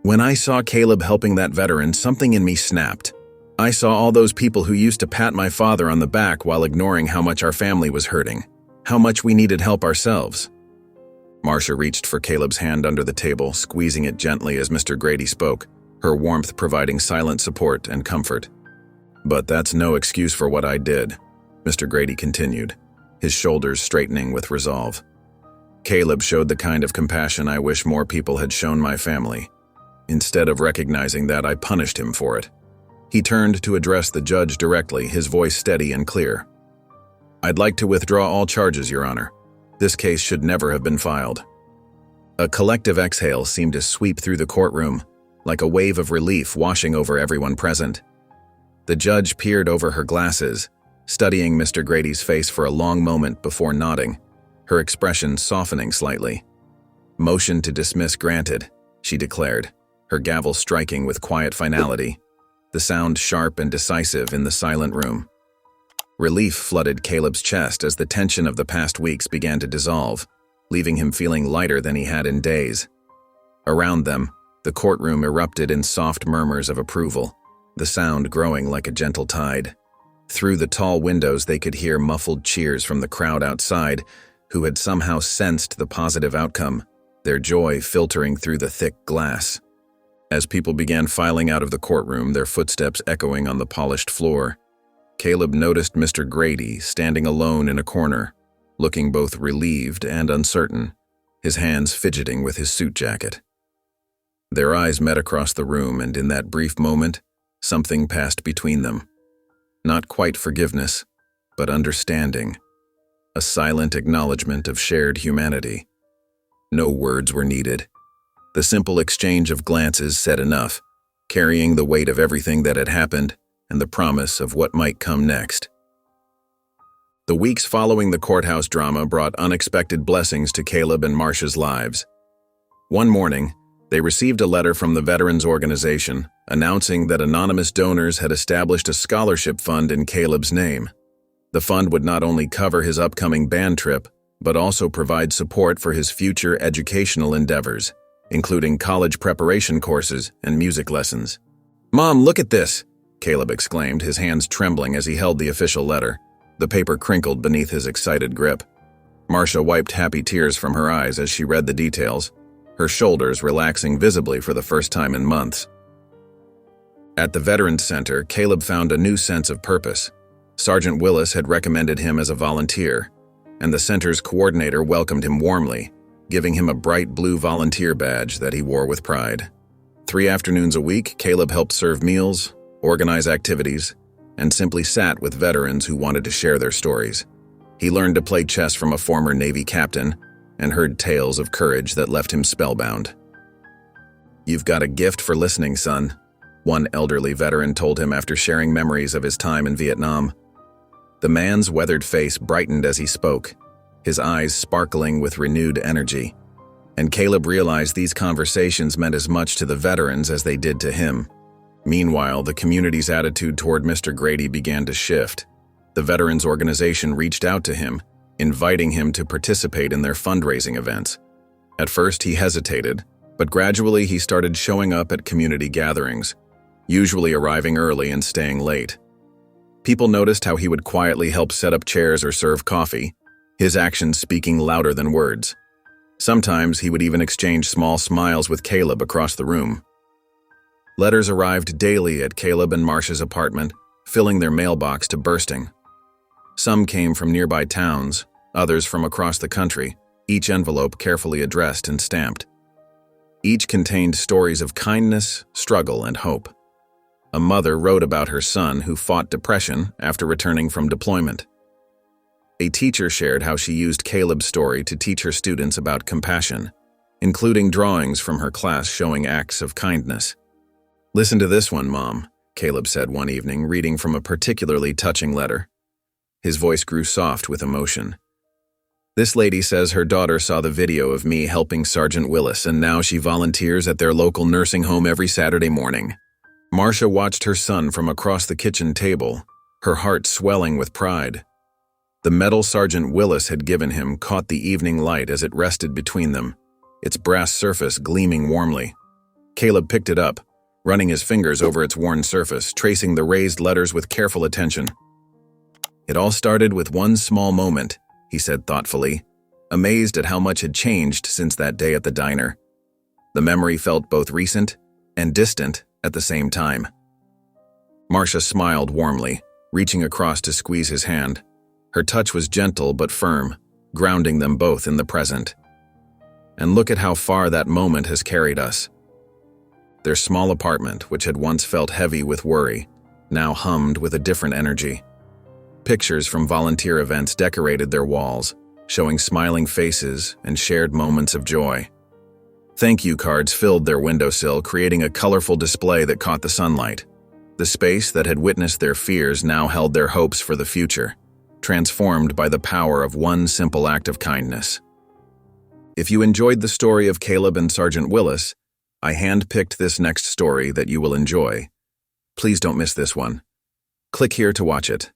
S1: "When I saw Caleb helping that veteran, something in me snapped. I saw all those people who used to pat my father on the back while ignoring how much our family was hurting, how much we needed help ourselves." Marcia reached for Caleb's hand under the table, squeezing it gently as Mr. Grady spoke, her warmth providing silent support and comfort. "But that's no excuse for what I did," Mr. Grady continued, his shoulders straightening with resolve. "Caleb showed the kind of compassion I wish more people had shown my family. Instead of recognizing that, I punished him for it." He turned to address the judge directly, his voice steady and clear. "I'd like to withdraw all charges, Your Honor. This case should never have been filed." A collective exhale seemed to sweep through the courtroom, like a wave of relief washing over everyone present. The judge peered over her glasses, studying Mr. Grady's face for a long moment before nodding, her expression softening slightly. "Motion to dismiss granted," she declared, her gavel striking with quiet finality, the sound sharp and decisive in the silent room. Relief flooded Caleb's chest as the tension of the past weeks began to dissolve, leaving him feeling lighter than he had in days. Around them, the courtroom erupted in soft murmurs of approval, the sound growing like a gentle tide. Through the tall windows they could hear muffled cheers from the crowd outside, who had somehow sensed the positive outcome, their joy filtering through the thick glass. As people began filing out of the courtroom, their footsteps echoing on the polished floor, Caleb noticed Mr. Grady standing alone in a corner, looking both relieved and uncertain, his hands fidgeting with his suit jacket. Their eyes met across the room, and in that brief moment, something passed between them. Not quite forgiveness, but understanding. A silent acknowledgement of shared humanity. No words were needed. The simple exchange of glances said enough, carrying the weight of everything that had happened and the promise of what might come next. The weeks following the courthouse drama brought unexpected blessings to Caleb and Marcia's lives. One morning, they received a letter from the Veterans Organization announcing that anonymous donors had established a scholarship fund in Caleb's name. The fund would not only cover his upcoming band trip, but also provide support for his future educational endeavors, including college preparation courses and music lessons. "Mom, look at this!" Caleb exclaimed, his hands trembling as he held the official letter. The paper crinkled beneath his excited grip. Marcia wiped happy tears from her eyes as she read the details, her shoulders relaxing visibly for the first time in months. At the Veterans Center, Caleb found a new sense of purpose. Sergeant Willis had recommended him as a volunteer, and the center's coordinator welcomed him warmly, giving him a bright blue volunteer badge that he wore with pride. 3 afternoons a week, Caleb helped serve meals, organize activities, and simply sat with veterans who wanted to share their stories. He learned to play chess from a former Navy captain and heard tales of courage that left him spellbound. "You've got a gift for listening, son," one elderly veteran told him after sharing memories of his time in Vietnam. The man's weathered face brightened as he spoke, his eyes sparkling with renewed energy. And Caleb realized these conversations meant as much to the veterans as they did to him. Meanwhile, the community's attitude toward Mr. Grady began to shift. The Veterans Organization reached out to him, inviting him to participate in their fundraising events. At first, he hesitated, but gradually he started showing up at community gatherings, usually arriving early and staying late. People noticed how he would quietly help set up chairs or serve coffee, his actions speaking louder than words. Sometimes he would even exchange small smiles with Caleb across the room. Letters arrived daily at Caleb and Marcia's apartment, filling their mailbox to bursting. Some came from nearby towns, others from across the country, each envelope carefully addressed and stamped. Each contained stories of kindness, struggle, and hope. A mother wrote about her son who fought depression after returning from deployment. A teacher shared how she used Caleb's story to teach her students about compassion, including drawings from her class showing acts of kindness. "Listen to this one, Mom," Caleb said one evening, reading from a particularly touching letter. His voice grew soft with emotion. "This lady says her daughter saw the video of me helping Sergeant Willis, and now she volunteers at their local nursing home every Saturday morning." Marcia watched her son from across the kitchen table, her heart swelling with pride. The medal Sergeant Willis had given him caught the evening light as it rested between them, its brass surface gleaming warmly. Caleb picked it up, running his fingers over its worn surface, tracing the raised letters with careful attention. "It all started with one small moment," he said thoughtfully, amazed at how much had changed since that day at the diner. The memory felt both recent and distant at the same time. Marcia smiled warmly, reaching across to squeeze his hand. Her touch was gentle but firm, grounding them both in the present. And look at how far that moment has carried us. Their small apartment, which had once felt heavy with worry, now hummed with a different energy. Pictures from volunteer events decorated their walls, showing smiling faces and shared moments of joy. Thank you cards filled their windowsill, creating a colorful display that caught the sunlight. The space that had witnessed their fears now held their hopes for the future, transformed by the power of one simple act of kindness. If you enjoyed the story of Caleb and Sergeant Willis, I hand-picked this next story that you will enjoy. Please don't miss this one. Click here to watch it.